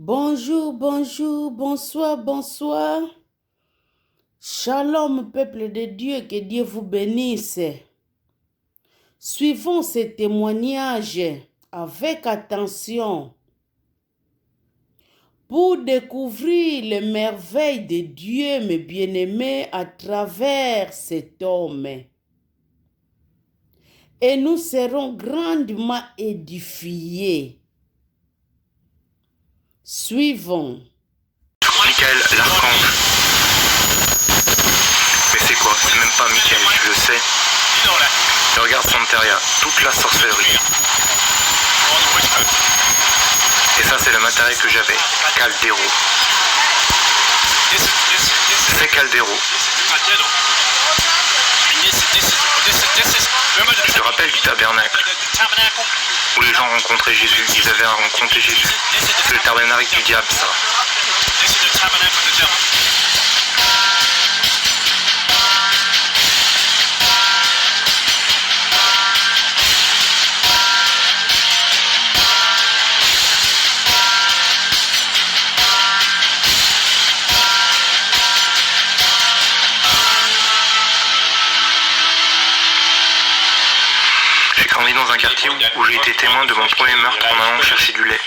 Bonjour, bonjour, bonsoir, bonsoir. Shalom, peuple de Dieu, que Dieu vous bénisse. Suivons ces témoignages avec attention pour découvrir les merveilles de Dieu, mes bien-aimés, à travers cet homme. Et nous serons grandement édifiés. Suivons. Michael l'archange. Mais c'est quoi? C'est même pas Michael, tu le sais. Et regarde Santeria, toute la sorcellerie. Et ça c'est le matériel que j'avais, Caldero. C'est Caldero. Tu te rappelles du tabernacle où les gens rencontraient Jésus, ils avaient rencontré Jésus. C'est le tabernacle du diable, ça. J'ai grandi dans un quartier où j'ai été témoin de mon premier meurtre en allant chercher du lait.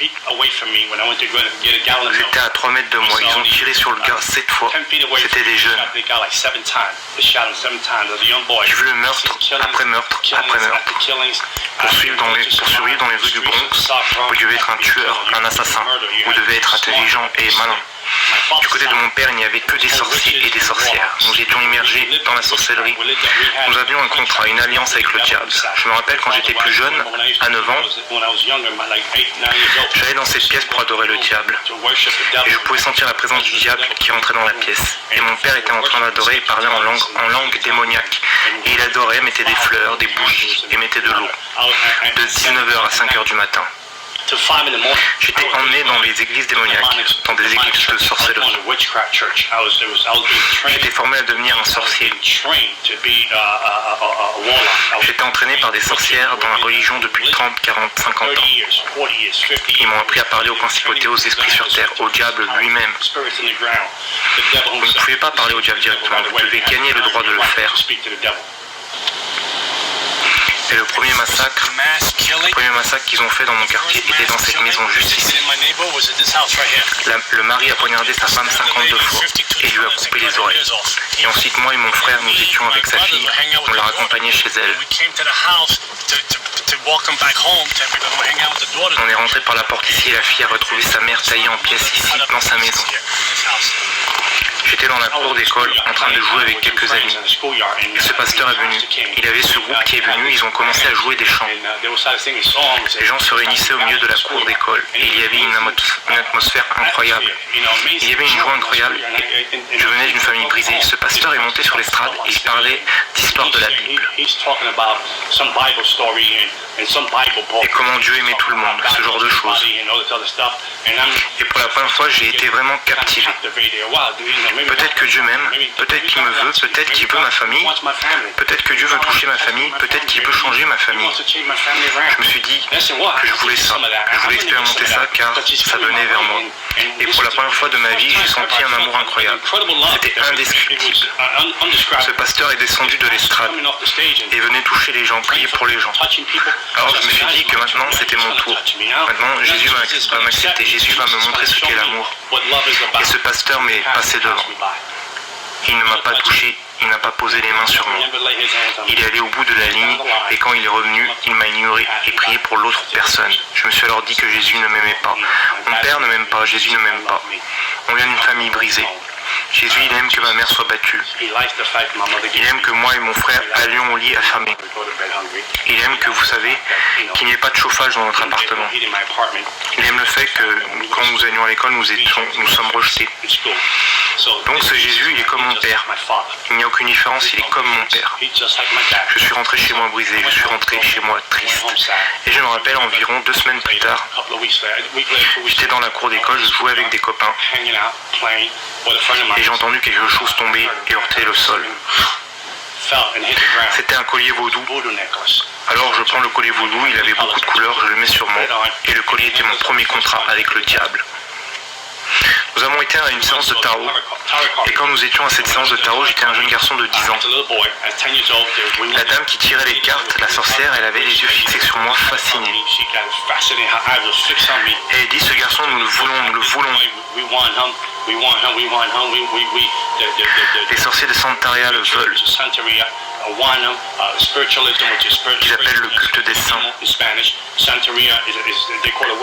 J'étais à 3 mètres de moi, ils ont tiré sur le gars 7 fois. C'était des jeunes. J'ai vu le meurtre après meurtre après meurtre. Pour survivre dans les rues du Bronx, vous devez être un tueur, un assassin. Vous devez être intelligent et malin. Du côté de mon père, il n'y avait que des sorciers et des sorcières. Nous étions immergés dans la sorcellerie. Nous avions un contrat, une alliance avec le diable. Je me rappelle quand j'étais plus jeune, à 9 ans, j'allais dans cette pièce pour adorer le diable. Et je pouvais sentir la présence du diable qui entrait dans la pièce. Et mon père était en train d'adorer et parlait en langue démoniaque. Et il adorait, mettait des fleurs, des bougies et mettait de l'eau. De 19h à 5h du matin. J'étais emmené dans les églises démoniaques, dans des églises de sorcellerie. J'étais formé à devenir un sorcier. J'étais entraîné par des sorcières dans la religion depuis 30, 40, 50 ans. Ils m'ont appris à parler aux principautés, aux esprits sur terre, au diable lui-même. Vous ne pouvez pas parler au diable directement, vous devez gagner le droit de le faire. Et le premier massacre qu'ils ont fait dans mon quartier était dans cette maison juste ici. Le mari a poignardé sa femme 52 fois et lui a coupé les oreilles. Et ensuite moi et mon frère, nous étions avec sa fille, on l'a raccompagnée chez elle. On est rentré par la porte ici et la fille a retrouvé sa mère taillée en pièces ici, dans sa maison. J'étais dans la cour d'école en train de jouer avec quelques amis. Et ce pasteur est venu. Il avait ce groupe qui est venu, ils ont commencé à jouer des chants. Les gens se réunissaient au milieu de la cour d'école et il y avait une atmosphère incroyable. Il y avait une joie incroyable. Je venais d'une famille brisée. Ce pasteur est monté sur l'estrade et il parlait d'histoire de la Bible. Et comment Dieu aimait tout le monde, ce genre de choses. Et pour la première fois, j'ai été vraiment captivé. Peut-être que Dieu m'aime, peut-être qu'il me veut, peut-être qu'il veut ma famille, peut-être que Dieu veut toucher ma famille, peut-être qu'il veut changer ma famille. Je me suis dit que je voulais ça, je voulais expérimenter ça car ça venait vers moi. Et pour la première fois de ma vie, j'ai senti un amour incroyable. C'était indescriptible. Ce pasteur est descendu de l'estrade et venait toucher les gens, prier pour les gens. Alors je me suis dit que maintenant c'était mon tour. Maintenant Jésus va m'accepter, Jésus va me montrer ce qu'est l'amour. Et ce pasteur m'est passé devant. Il ne m'a pas touché, il n'a pas posé les mains sur moi. Il est allé au bout de la ligne et quand il est revenu, il m'a ignoré et prié pour l'autre personne. Je me suis alors dit que Jésus ne m'aimait pas. Mon père ne m'aime pas, Jésus ne m'aime pas. On vient d'une famille brisée. Jésus, il aime que ma mère soit battue. Il aime que moi et mon frère allions au lit affamés. Il aime que, vous savez, qu'il n'y ait pas de chauffage dans notre appartement. Il aime le fait que, quand nous allions à l'école, nous sommes rejetés. Donc ce Jésus, il est comme mon père. Il n'y a aucune différence, il est comme mon père. Je suis rentré chez moi brisé, je suis rentré chez moi triste. Et je me rappelle environ 2 semaines plus tard, j'étais dans la cour d'école, je jouais avec des copains. Et j'ai entendu quelque chose tomber et heurter le sol. C'était un collier vaudou. Alors je prends le collier vaudou, il avait beaucoup de couleurs, je le mets sur moi. Et le collier était mon premier contrat avec le diable. Nous avons été à une séance de tarot, et quand nous étions à cette séance de tarot, j'étais un jeune garçon de 10 ans. La dame qui tirait les cartes, la sorcière, elle avait les yeux fixés sur moi, fascinée. Et elle dit, ce garçon, nous le voulons, nous le voulons. Les sorciers de Santeria le veulent. Qu'ils appellent le culte des saints,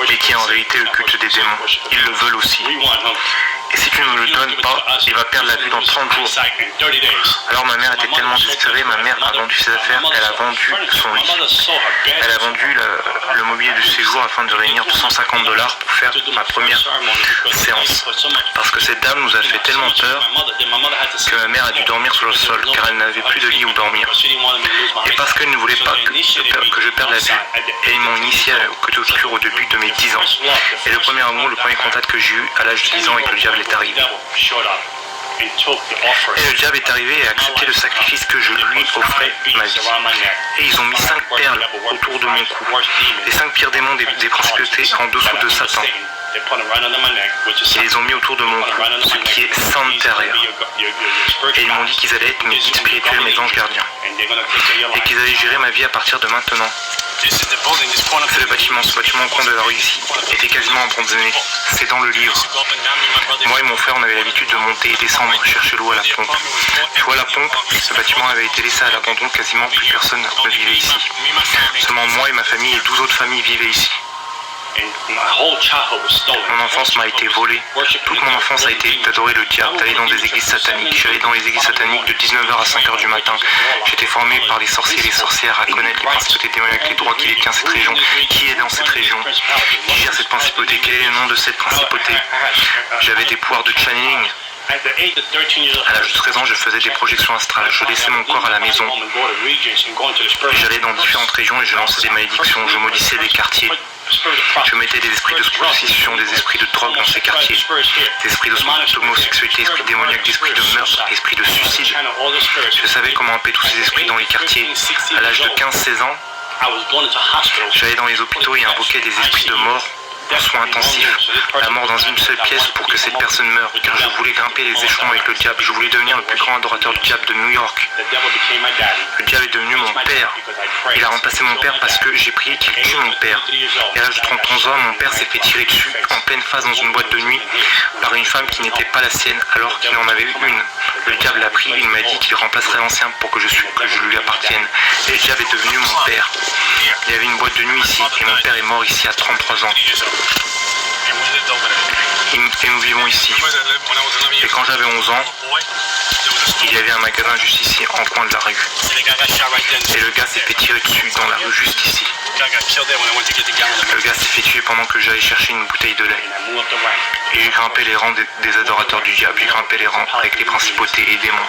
mais qui est en réalité le culte des démons. Ils le veulent aussi. Et si tu ne me le donnes pas, il va perdre la vue dans 30 jours. Alors ma mère était tellement désespérée, ma mère a vendu ses affaires, elle a vendu son lit. Elle a vendu le mobilier du séjour afin de réunir $250 pour faire ma première séance. Parce que cette dame nous a fait tellement peur que ma mère a dû dormir sur le sol, car elle n'avait plus de lit où dormir. Et parce qu'elle ne voulait pas que je perde la vue, et ils m'ont initié à la culture au début de mes 10 ans. Et le premier amour, le premier contact que j'ai eu à l'âge de 10 ans avec le diable est arrivé. Et le diable est arrivé et a accepté le sacrifice que je lui offrais, ma vie. Et ils ont mis 5 perles autour de mon cou. Les 5 pires démons des principautés en dessous de Satan. Ils les ont mis autour de mon cou, ce qui est Santeria. Et ils m'ont dit qu'ils allaient être mes guides spirituels, mes anges gardiens. Et qu'ils allaient gérer ma vie à partir de maintenant. C'est le bâtiment, ce bâtiment au coin de la rue ici, était quasiment abandonné. C'est dans le livre. Moi et mon frère, on avait l'habitude de monter et descendre, chercher l'eau à la pompe. Tu vois la pompe, ce bâtiment avait été laissé à l'abandon, quasiment plus personne ne vivait ici. Seulement moi et ma famille et 12 autres familles vivaient ici. Mon enfance m'a été volée. Toute mon enfance a été d'adorer le diable, d'aller dans des églises sataniques. J'allais dans les églises sataniques de 19h à 5h du matin. J'étais formé par les sorciers et les sorcières à connaître les principautés démoniaques, les droits qui détient cette région, qui est dans cette région, qui gère cette principauté, quel est le nom de cette principauté. J'avais des pouvoirs de channeling. À l'âge de 13 ans, je faisais des projections astrales. Je laissais mon corps à la maison. J'allais dans différentes régions et je lançais des malédictions. Je maudissais des quartiers. Je mettais des esprits de prostitution, des esprits de drogue dans ces quartiers, des esprits d'homosexualité, esprits démoniaques, des esprits de meurtre, esprits de suicide. Je savais comment appeler tous ces esprits dans les quartiers. À l'âge de 15-16 ans, j'allais dans les hôpitaux et invoquais des esprits de mort en soins intensifs, la mort dans une seule pièce pour que cette personne meure, car je voulais grimper les échelons avec le diable, je voulais devenir le plus grand adorateur du diable de New York. Le diable est devenu mon père. Il a remplacé mon père parce que j'ai prié qu'il tue mon père. Et à l'âge de 31 ans, mon père s'est fait tirer dessus en pleine face dans une boîte de nuit par une femme qui n'était pas la sienne alors qu'il en avait une. Le diable l'a pris, il m'a dit qu'il remplacerait l'ancien pour que je lui appartienne. Et le diable est devenu mon père. Il y avait une boîte de nuit ici et mon père est mort ici à 33 ans. Et nous vivons ici. Et quand j'avais 11 ans, il y avait un magasin juste ici, en coin de la rue. Et le gars s'est fait tirer dessus dans la rue juste ici. Le gars s'est fait tuer pendant que j'allais chercher une bouteille de lait. Et j'ai grimpé les rangs des adorateurs du diable. J'ai grimpé les rangs avec les principautés et démons.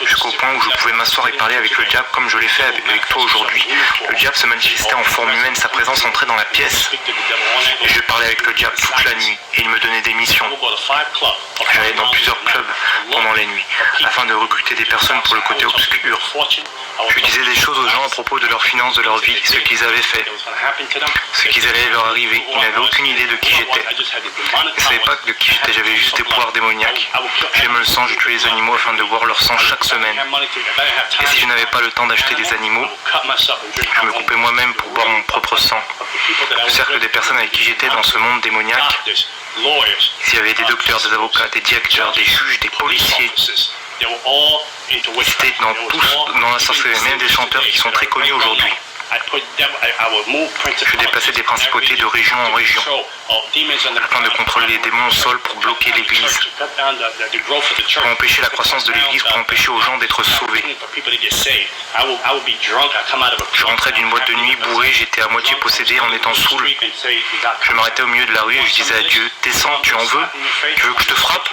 Jusqu'au point où je pouvais m'asseoir et parler avec le diable comme je l'ai fait avec toi aujourd'hui. Le diable se manifestait en forme humaine, sa présence entrait dans la pièce. Et je parlais avec le diable toute la nuit. Et il me donnait des missions. J'allais dans plusieurs clubs pendant les nuits, afin de recruter des personnes pour le côté obscur. Je disais des choses aux gens à propos de leurs finances, de leur vie, ce qu'ils avaient fait, ce qui allait leur arriver. Ils n'avaient aucune idée de qui j'étais. Ils ne savaient pas de qui j'étais, j'avais juste des pouvoirs démoniaques. J'aime le sang, je tuais les animaux afin de boire leur sang chaque semaine. Et si je n'avais pas le temps d'acheter des animaux, je me coupais moi-même pour boire mon propre sang. Le cercle des personnes avec qui j'étais dans ce monde démoniaque, s'il y avait des docteurs, des avocats, des directeurs, des juges, des policiers, c'était dans la sorcellerie, même des chanteurs qui sont très connus aujourd'hui. Je déplaçais des principautés de région en région afin de contrôler les démons au sol pour bloquer l'église, pour empêcher la croissance de l'église, pour empêcher aux gens d'être sauvés. Je rentrais d'une boîte de nuit bourré, j'étais à moitié possédé en étant saoul. Je m'arrêtais au milieu de la rue et je disais à Dieu, descends, tu en veux? Tu veux que je te frappe?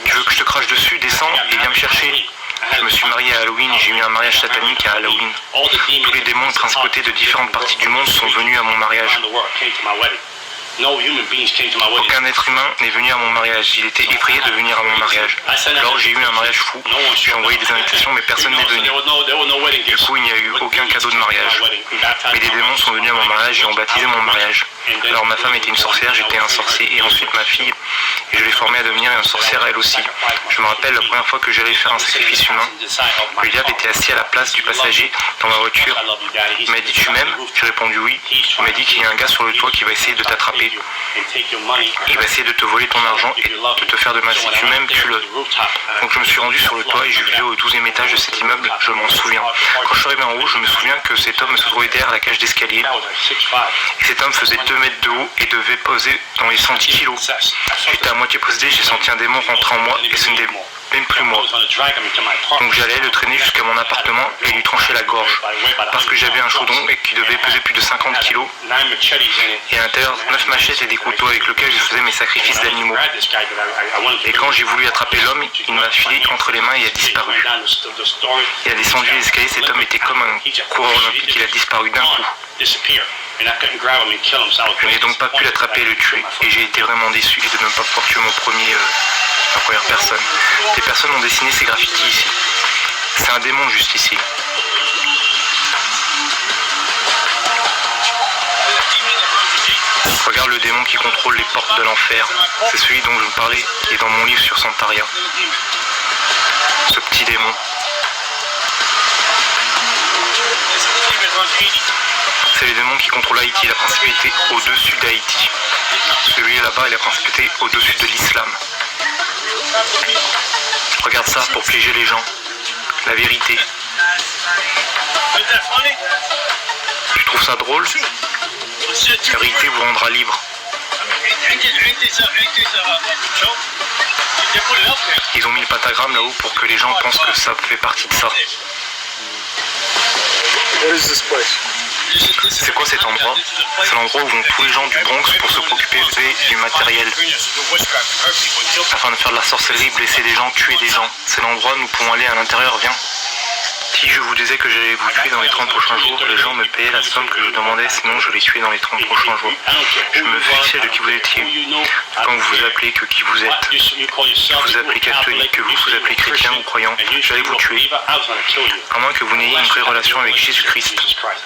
Tu veux que je te crache dessus? Descends et viens me chercher. Je me suis marié à Halloween, j'ai eu un mariage satanique à Halloween. Tous les démons et principautés de différentes parties du monde sont venus à mon mariage. Aucun être humain n'est venu à mon mariage. Il était effrayé de venir à mon mariage. Alors j'ai eu un mariage fou. J'ai envoyé des invitations mais personne n'est venu. Du coup il n'y a eu aucun cadeau de mariage. Mais des démons sont venus à mon mariage et ont baptisé mon mariage. Alors ma femme était une sorcière, j'étais un sorcier et ensuite ma fille Et je l'ai formée à devenir une sorcière elle aussi. Je me rappelle la première fois que j'allais faire un sacrifice humain. Le diable était assis à la place du passager dans ma voiture. Il m'a dit tu m'aimes? J'ai répondu oui. Il m'a dit qu'il y a un gars sur le toit qui va essayer de t'attraper. Il va essayer de te voler ton argent et de te faire de mal. Si tu m'aimes, tue-le. Donc je me suis rendu sur le toit et j'ai vu au 12e étage de cet immeuble, je m'en souviens. Quand je suis arrivé en haut, je me souviens que cet homme se trouvait derrière la cage d'escalier. Et cet homme faisait 2 mètres de haut et devait peser dans les 110 kilos. J'étais à moitié possédé, j'ai senti un démon rentrer en moi et ce n'était même plus moi. Donc j'allais le traîner jusqu'à mon appartement et lui trancher la gorge. Parce que j'avais un chaudron et qui devait peser plus de 50 kilos. Et à l'intérieur, 9 machettes et des couteaux avec lesquels je faisais mes sacrifices d'animaux. Et quand j'ai voulu attraper l'homme, il m'a filé entre les mains et a disparu. Il a descendu les escaliers, cet homme était comme un coureur olympique, il a disparu d'un coup. Je n'ai donc pas pu l'attraper et le tuer. Et j'ai été vraiment déçu de ne pas pouvoir tuer ma première personne. Des personnes ont dessiné ces graffitis ici. C'est un démon juste ici. Regarde le démon qui contrôle les portes de l'enfer. C'est celui dont je vous parlais qui est dans mon livre sur Santaria. Ce petit démon. C'est le démon qui contrôle Haïti, la principauté au-dessus d'Haïti. Celui là-bas est la principauté au-dessus de l'islam. Regarde ça pour piéger les gens. La vérité. Tu trouves ça drôle? La vérité vous rendra libre. Ils ont mis le pentagramme là-haut pour que les gens pensent que ça fait partie de ça. C'est quoi cet endroit? C'est l'endroit où vont tous les gens du Bronx pour se préoccuper du matériel. Afin de faire de la sorcellerie, blesser des gens, tuer des gens. C'est l'endroit où nous pouvons aller à l'intérieur, viens. Si je vous disais que j'allais vous tuer dans les 30 prochains jours, les gens me payaient la somme que je demandais, sinon je les tuais dans les 30 prochains jours. Je me fichais de qui vous étiez. Quand vous vous appelez que qui vous êtes. Que vous appelez catholique, que vous vous appelez chrétien ou croyant, j'allais vous tuer. À moins que vous n'ayez une vraie relation avec Jésus-Christ.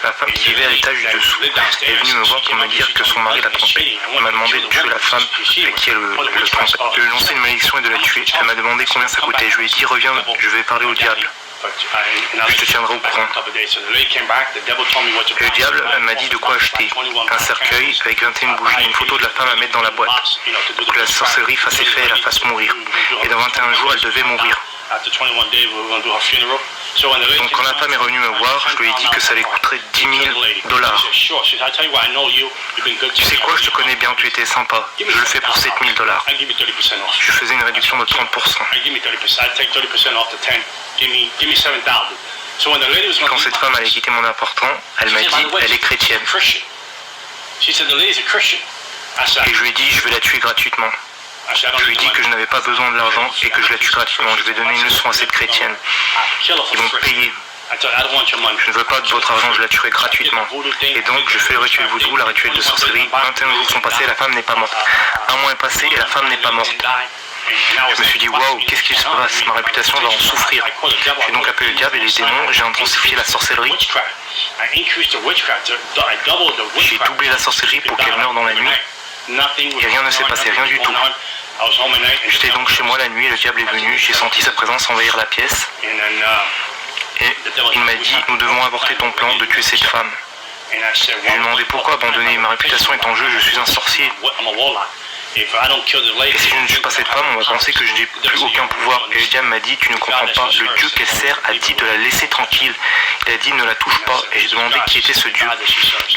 La femme qui vivait à l'étage du dessous est venue me voir pour me dire que son mari l'a trompée. Elle m'a demandé de tuer la femme avec qui elle le trompait. De lui lancer une malédiction et de la tuer. Elle m'a demandé combien ça coûtait. Je lui ai dit reviens, je vais parler au diable. Je te tiendrai au courant. Et le diable m'a dit de quoi acheter. Un cercueil avec 21 bougies et une photo de la femme à mettre dans la boîte. Pour que la sorcellerie fasse effet et la fasse mourir. Et dans 21 jours, elle devait mourir. Donc quand la femme est revenue me voir, je lui ai dit que ça lui coûterait $10,000. Tu sais quoi, je te connais bien, tu étais sympa. Je le fais pour $7,000. Je faisais une réduction de 30%. Quand cette femme allait quitter mon appartement, elle m'a dit, elle est chrétienne. Et je lui ai dit, je vais la tuer gratuitement. Je lui ai dit que je n'avais pas besoin de l'argent et que je la tue gratuitement. Je vais donner une leçon à cette chrétienne. Ils vont payer. Je ne veux pas de votre argent, je la tuerai gratuitement. Et donc, je fais le rituel vaudou, la rituel de sorcellerie. 21 jours sont passés, la femme n'est pas morte. Un mois est passé et la femme n'est pas morte. Je me suis dit, waouh, qu'est-ce qui se passe? Ma réputation va en souffrir. J'ai donc appelé le diable et les démons, j'ai intensifié la sorcellerie. J'ai doublé la sorcellerie pour qu'elle meure dans la nuit. Et rien ne s'est passé, rien du tout. J'étais donc chez moi la nuit, le diable est venu, j'ai senti sa présence envahir la pièce. Et il m'a dit, nous devons avorter ton plan de tuer cette femme. Je lui ai demandé pourquoi abandonner, ma réputation est en jeu, je suis un sorcier. Et si je ne tue pas cette femme, on va penser que je n'ai plus aucun pouvoir. Et le diable m'a dit, tu ne comprends pas, le Dieu qu'elle sert a dit de la laisser tranquille. Il a dit, ne la touche pas. Et j'ai demandé qui était ce Dieu.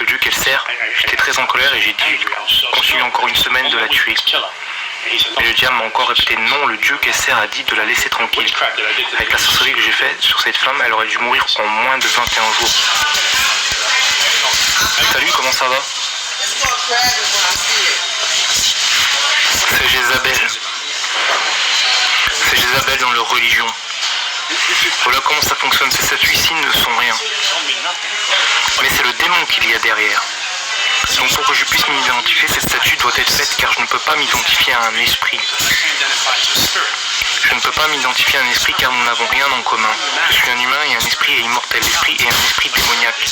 Le Dieu qu'elle sert. J'étais très en colère et j'ai dit, continue encore une semaine de la tuer. Et le diable m'a encore répété, non, le Dieu qu'elle sert a dit de la laisser tranquille. Avec la sorcellerie que j'ai faite sur cette femme, elle aurait dû mourir en moins de 21 jours. Salut, comment ça va? C'est Jézabel. C'est Jézabel dans leur religion. Voilà comment ça fonctionne. Ces statues ici ne sont rien. Mais c'est le démon qu'il y a derrière. Donc pour que je puisse m'identifier, cette statue doit être faite car je ne peux pas m'identifier à un esprit. Je ne peux pas m'identifier à un esprit car nous n'avons rien en commun. Je suis un humain et un esprit est immortel. L'esprit est un esprit démoniaque.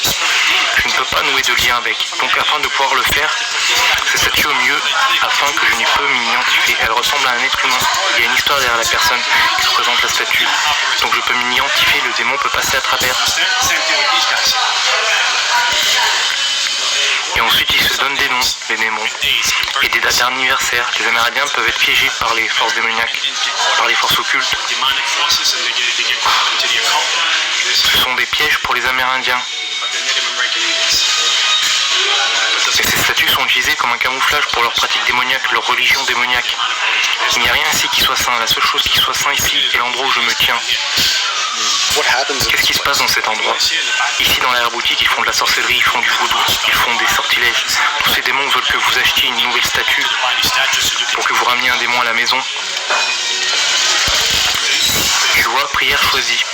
Je ne peux pas nouer de lien avec. Donc afin de pouvoir le faire, cette statue au mieux afin que je n'y peux m'identifier. Elle ressemble à un être humain. Il y a une histoire derrière la personne qui représente la statue. Donc je peux m'identifier, le démon peut passer à travers. Et ensuite, ils se donnent des noms, les démons. Et des dates d'anniversaire. Les Amérindiens peuvent être piégés par les forces démoniaques, par les forces occultes. Ce sont des pièges pour les Amérindiens. Et ces statues sont utilisées comme un camouflage pour leurs pratiques démoniaques, leur religion démoniaque. Il n'y a rien ici qui soit saint. La seule chose qui soit saint ici est l'endroit où je me tiens. Qu'est-ce qui se passe dans cet endroit? Ici dans l'arrière-boutique, ils font de la sorcellerie, ils font du vaudou, ils font des sortilèges. Tous ces démons veulent que vous achetiez une nouvelle statue pour que vous rameniez un démon à la maison. Tu vois, prière choisie.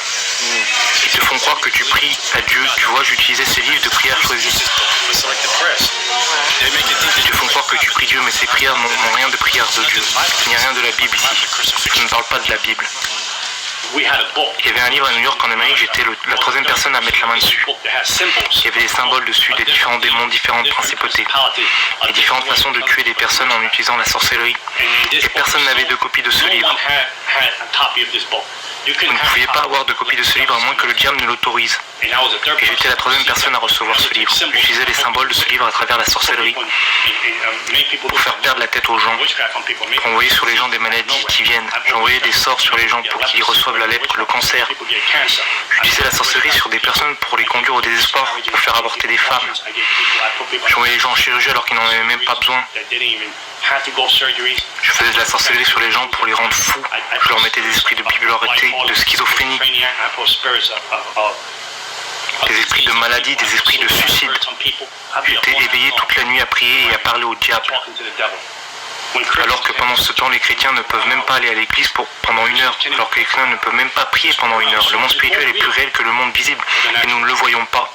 Ils te font croire que tu pries à Dieu. Tu vois, j'utilisais ces livres de prière choisie. Ils te font croire que tu pries Dieu, mais ces prières n'ont rien de prière de Dieu. Il n'y a rien de la Bible ici. Je ne parle pas de la Bible. Il y avait un livre à New York en Amérique, j'étais la troisième personne à mettre la main dessus. Il y avait des symboles dessus, des différents démons, différentes principautés, et différentes façons de tuer des personnes en utilisant la sorcellerie. Et personne n'avait de copie de ce livre. Vous ne pouviez pas avoir de copie de ce livre à moins que le diable ne l'autorise. Et j'étais la troisième personne à recevoir ce livre. J'utilisais les symboles de ce livre à travers la sorcellerie pour faire perdre la tête aux gens, pour envoyer sur les gens des maladies qui viennent. J'envoyais des sorts sur les gens pour qu'ils reçoivent la lèpre, le cancer. J'utilisais la sorcellerie sur des personnes pour les conduire au désespoir, pour faire avorter des femmes. J'envoyais les gens en chirurgie alors qu'ils n'en avaient même pas besoin. Je faisais de la sorcellerie sur les gens pour les rendre fous. Je leur mettais des esprits de bipolarité, de schizophrénie, des esprits de maladie, des esprits de suicide. J'étais éveillé toute la nuit à prier et à parler au diable. Alors que pendant ce temps, les chrétiens ne peuvent même pas aller à l'église pendant 1 heure. Alors que les chrétiens ne peuvent même pas prier pendant 1 heure. Le monde spirituel est plus réel que le monde visible. Et nous ne le voyons pas.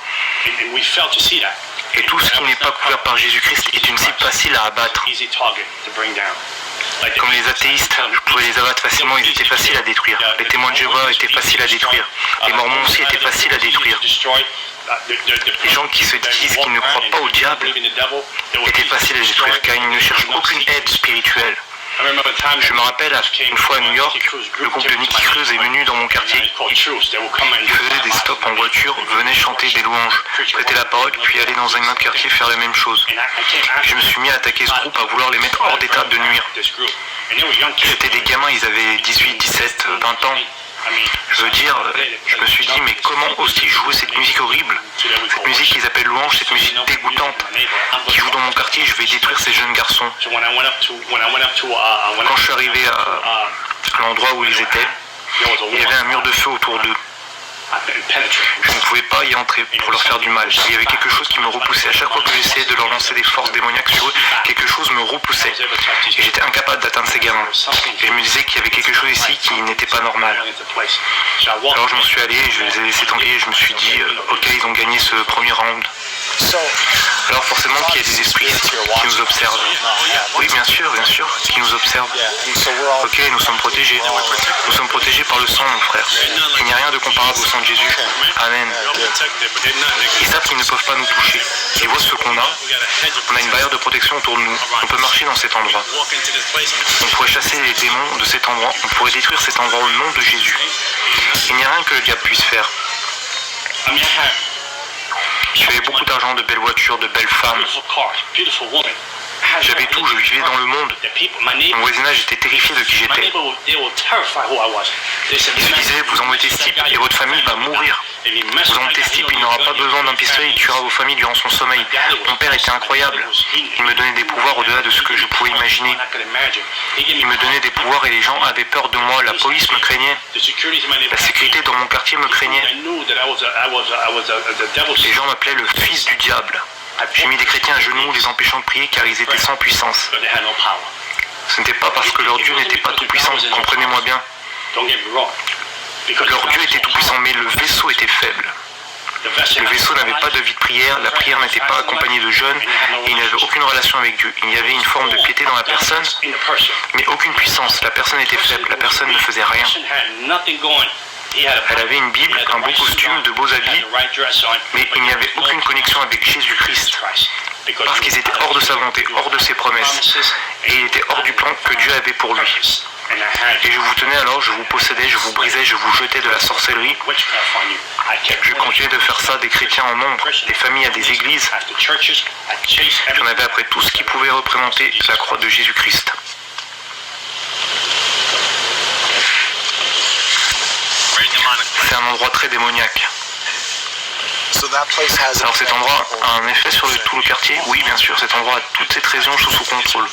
Et tout ce qui n'est pas couvert par Jésus-Christ est une cible facile à abattre. Comme les athéistes, je pouvais les abattre facilement, ils étaient faciles à détruire. Les témoins de Jéhovah étaient faciles à détruire. Les mormons aussi étaient faciles à détruire. Les gens qui se disent qu'ils ne croient pas au diable étaient faciles à détruire car ils ne cherchent aucune aide spirituelle. Je me rappelle, une fois à New York, le groupe de Nicky Cruz est venu dans mon quartier. Ils faisaient des stops en voiture, venaient chanter des louanges, prêter la parole, puis aller dans un autre quartier faire la même chose. Et je me suis mis à attaquer ce groupe, à vouloir les mettre hors d'état de nuire. C'était des gamins, ils avaient 18, 17, 20 ans. Je veux dire, je me suis dit, mais comment aussi jouer cette musique horrible? Cette musique qu'ils appellent louange, cette musique dégoûtante qui joue dans mon quartier, je vais détruire ces jeunes garçons. Quand je suis arrivé à l'endroit où ils étaient, il y avait un mur de feu autour d'eux. Je ne pouvais pas y entrer pour leur faire du mal. Il y avait quelque chose qui me repoussait. À chaque fois que j'essayais de leur lancer des forces démoniaques sur eux, quelque chose me repoussait. Et j'étais incapable d'atteindre ces gamins. Et je me disais qu'il y avait quelque chose ici qui n'était pas normal. Alors je m'en suis allé, je les ai laissés tranquilles et je me suis dit, ok, ils ont gagné ce premier round. Alors forcément qu'il y a des esprits qui nous observent. Oui, bien sûr, qui nous observent. Ok, nous sommes protégés. Nous sommes protégés par le sang, mon frère. Il n'y a rien de comparable au sang de Jésus. Amen. Ils savent qu'ils ne peuvent pas nous toucher. Et voient ce qu'on a. On a une barrière de protection autour de nous. On peut marcher dans cet endroit. On pourrait chasser les démons de cet endroit. On pourrait détruire cet endroit au nom de Jésus. Il n'y a rien que le diable puisse faire. J'avais beaucoup d'argent, de belles voitures, de belles femmes. J'avais tout, je vivais dans le monde. Mon voisinage était terrifié de qui j'étais. Ils se disaient, vous embêtez ce type et votre famille va mourir. Vous embêtez ce type, il n'aura pas besoin d'un pistolet, il tuera vos familles durant son sommeil. Mon père était incroyable. Il me donnait des pouvoirs au-delà de ce que je pouvais imaginer. Il me donnait des pouvoirs et les gens avaient peur de moi. La police me craignait. La sécurité dans mon quartier me craignait. Les gens m'appelaient le fils du diable. J'ai mis des chrétiens à genoux, les empêchant de prier car ils étaient sans puissance. Ce n'était pas parce que leur Dieu n'était pas tout puissant, comprenez-moi bien. Leur Dieu était tout puissant, mais le vaisseau était faible. Le vaisseau n'avait pas de vie de prière, la prière n'était pas accompagnée de jeûne, et il n'avait aucune relation avec Dieu. Il y avait une forme de piété dans la personne, mais aucune puissance. La personne était faible, la personne ne faisait rien. Elle avait une Bible, un beau costume, de beaux habits, mais il n'y avait aucune connexion avec Jésus-Christ, parce qu'ils étaient hors de sa volonté, hors de ses promesses. et il était hors du plan que Dieu avait pour lui. Et je vous tenais alors, je vous possédais, je vous brisais, je vous jetais de la sorcellerie. Je continuais de faire ça, des chrétiens en nombre, des familles à des églises. J'en avais après tout ce qui pouvait représenter la croix de Jésus-Christ. C'est un endroit très démoniaque. Alors cet endroit a un effet sur tout le quartier? Oui, bien sûr, cet endroit a toute cette région sous contrôle.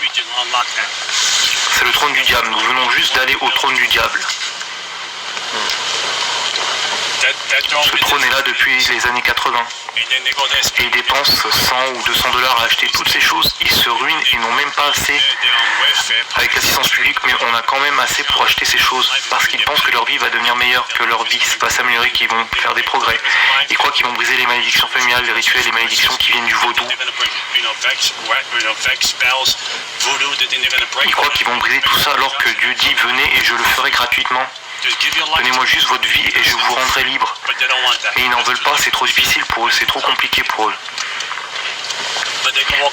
C'est le trône du diable, nous venons juste d'aller au trône du diable. Ce trône est là depuis les années 80. Et ils dépensent 100 ou 200 $ à acheter toutes ces choses. Ils se ruinent, ils n'ont même pas assez avec l'assistance publique, mais on a quand même assez pour acheter ces choses. Parce qu'ils pensent que leur vie va devenir meilleure, que leur vie va s'améliorer, qu'ils vont faire des progrès. Ils croient qu'ils vont briser les malédictions familiales, les rituels, les malédictions qui viennent du vaudou. Ils croient qu'ils vont briser tout ça alors que Dieu dit venez et je le ferai gratuitement. Donnez-moi juste votre vie et je vous rendrai libre. Mais ils n'en veulent pas, c'est trop difficile pour eux, c'est trop compliqué pour eux.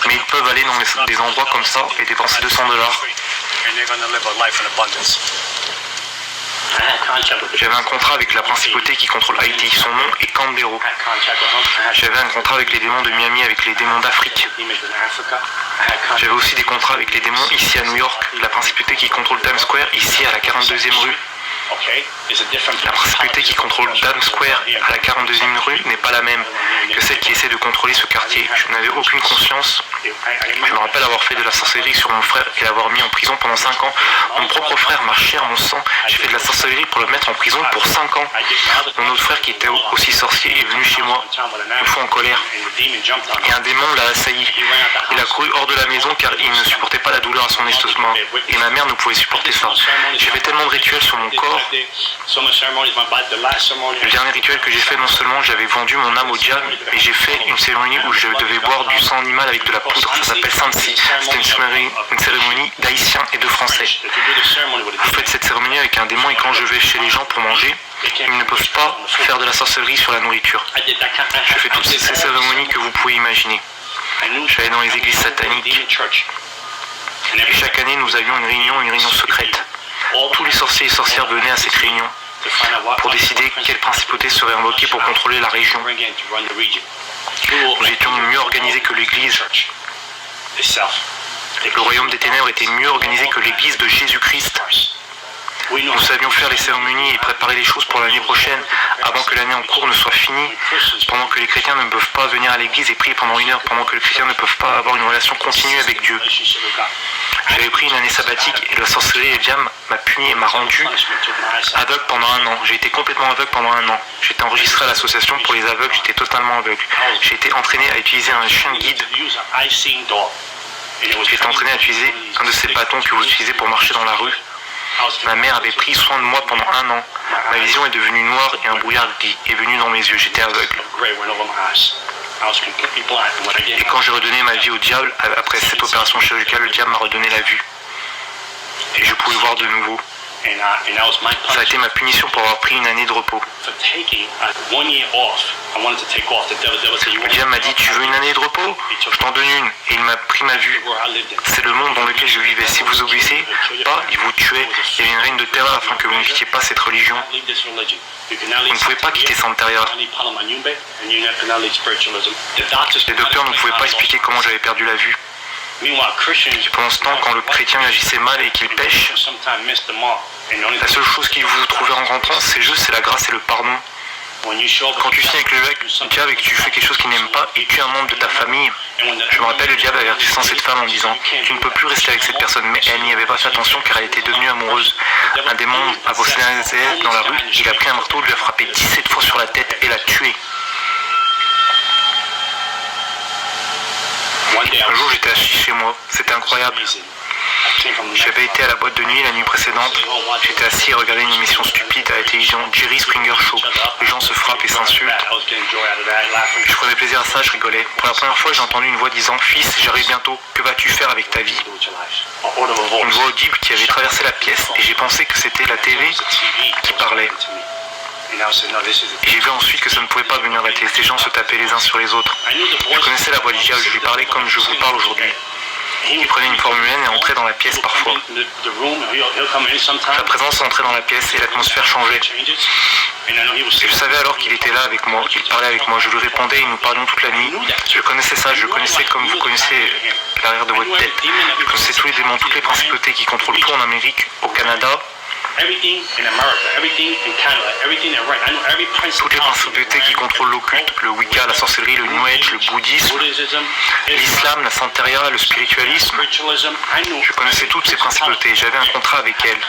Mais ils peuvent aller dans des endroits comme ça et dépenser 200 $. J'avais un contrat avec la principauté qui contrôle Haïti, son nom est Canberra. J'avais un contrat avec les démons de Miami, avec les démons d'Afrique. J'avais aussi des contrats avec les démons ici à New York, la principauté qui contrôle Times Square, ici à la 42e rue. La principauté qui contrôle Times Square à la 42e rue n'est pas la même que celle qui essaie de contrôler ce quartier. Je n'avais aucune conscience. Je me rappelle avoir fait de la sorcellerie sur mon frère et l'avoir mis en prison pendant 5 ans. Mon propre frère, ma chair, mon sang, j'ai fait de la sorcellerie pour le mettre en prison pour 5 ans. Mon autre frère qui était aussi sorcier est venu chez moi, une fois en colère. Et un démon l'a assailli. Il a couru hors de la maison car il ne supportait pas la douleur à son estomac. Et ma mère ne pouvait supporter ça. J'avais tellement de rituels sur mon corps. Le dernier rituel que j'ai fait, non seulement j'avais vendu mon âme au diable, mais j'ai fait une cérémonie où je devais boire du sang animal avec de la poudre. Ça s'appelle Sansi. C'était une cérémonie d'Haïtiens et de Français. Vous faites cette cérémonie avec un démon et quand je vais chez les gens pour manger, ils ne peuvent pas faire de la sorcellerie sur la nourriture. Je fais toutes ces cérémonies que vous pouvez imaginer. J'allais dans les églises sataniques. Et chaque année, nous avions une réunion secrète. Tous les sorciers et sorcières venaient à cette réunion pour décider quelle principauté serait invoquée pour contrôler la région. Nous étions mieux organisés que l'Église. Le royaume des ténèbres était mieux organisé que l'Église de Jésus-Christ. Nous savions faire les cérémonies et préparer les choses pour l'année prochaine, avant que l'année en cours ne soit finie, pendant que les chrétiens ne peuvent pas venir à l'église et prier pendant 1 heure, pendant que les chrétiens ne peuvent pas avoir une relation continue avec Dieu. J'avais pris une année sabbatique et la sorcellerie et le diable m'a puni et m'a rendu aveugle pendant 1 an. J'ai été complètement aveugle pendant 1 an. J'étais enregistré à l'association pour les aveugles, j'étais totalement aveugle. J'ai été entraîné à utiliser un chien guide. J'ai été entraîné à utiliser un de ces bâtons que vous utilisez pour marcher dans la rue. Ma mère avait pris soin de moi pendant 1 an. Ma vision est devenue noire et un brouillard est venu dans mes yeux. J'étais aveugle. Et quand j'ai redonné ma vie au diable, après cette opération chirurgicale, le diable m'a redonné la vue. Et je pouvais voir de nouveau. Ça a été ma punition pour avoir pris 1 année de repos. Le diable m'a dit, tu veux 1 année de repos? Je t'en donne une. Et il m'a pris ma vue. C'est le monde dans lequel je vivais. Si vous obéissez pas, il vous tuait. Il y avait une règne de terreur afin que vous ne quittiez pas cette religion. Vous ne pouvez pas quitter Santeria. Les docteurs ne pouvaient pas expliquer comment j'avais perdu la vue. Pendant ce temps, quand le chrétien agissait mal et qu'il pêche, la seule chose qu'il vous trouvait en rentrant, c'est la grâce et le pardon. Quand tu signes avec le diable et que tu fais quelque chose qu'il n'aime pas et tu es un membre de ta famille, je me rappelle le diable avertissant cette femme en disant « Tu ne peux plus rester avec cette personne », mais elle n'y avait pas fait attention car elle était devenue amoureuse. Un démon a possédé dans la rue, il a pris un marteau, lui a frappé 17 fois sur la tête et l'a tué. Un jour j'étais assis chez moi, c'était incroyable. J'avais été à la boîte de nuit la nuit précédente. J'étais assis et regardais une émission stupide à la télévision, Jerry Springer Show. Les gens se frappent et s'insultent. Je prenais plaisir à ça, je rigolais. Pour la première fois, j'ai entendu une voix disant « Fils, j'arrive bientôt, que vas-tu faire avec ta vie ?» Une voix audible qui avait traversé la pièce et j'ai pensé que c'était la télé qui parlait. Et j'ai vu ensuite que ça ne pouvait pas venir de la télé. Ces gens se tapaient les uns sur les autres. Je connaissais la voix du diable, je lui parlais comme je vous parle aujourd'hui. Il prenait une forme humaine et entrait dans la pièce parfois. Sa présence entrait dans la pièce et l'atmosphère changeait. Et je savais alors qu'il était là avec moi, qu'il parlait avec moi. Je lui répondais et nous parlions toute la nuit. Je connaissais ça, je connaissais comme vous connaissez l'arrière de votre tête. Je connaissais tous les démons, toutes les principautés qui contrôlent tout en Amérique, au Canada. Toutes les principautés qui contrôlent l'occulte, le Wicca, la sorcellerie, le New Age, le bouddhisme, l'islam, la santeria, le spiritualisme. Je connaissais toutes ces principautés, j'avais un contrat avec elles.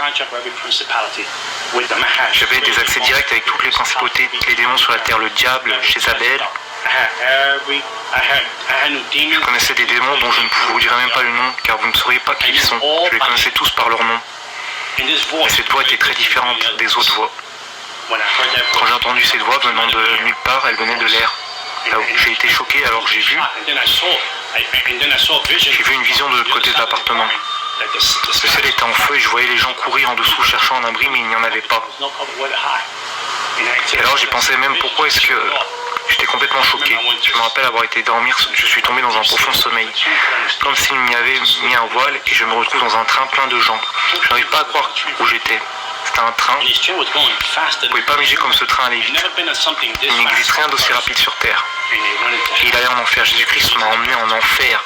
J'avais des accès directs avec toutes les principautés, les démons sur la terre, le diable, Jézabel. Je connaissais des démons dont je ne vous dirai même pas le nom, car vous ne sauriez pas qui ils sont. Je les connaissais tous par leur nom. Et cette voix était très différente des autres voix. Quand j'ai entendu cette voix venant de nulle part, elle venait de l'air. J'ai été choqué, alors j'ai vu une vision de l'autre côté de l'appartement. Le ciel était en feu et je voyais les gens courir en dessous cherchant un abri, mais il n'y en avait pas. Et alors j'ai pensé même pourquoi est-ce que... J'étais complètement choqué. Je me rappelle avoir été dormir, je suis tombé dans un profond sommeil. Comme s'il m'y avait mis un voile et je me retrouve dans un train plein de gens. Je n'arrive pas à croire où j'étais. C'était un train. Vous ne pouvez pas miser comme ce train allait vite. Il n'existe rien d'aussi rapide sur Terre. Et il allait en enfer. Jésus-Christ m'a emmené en enfer.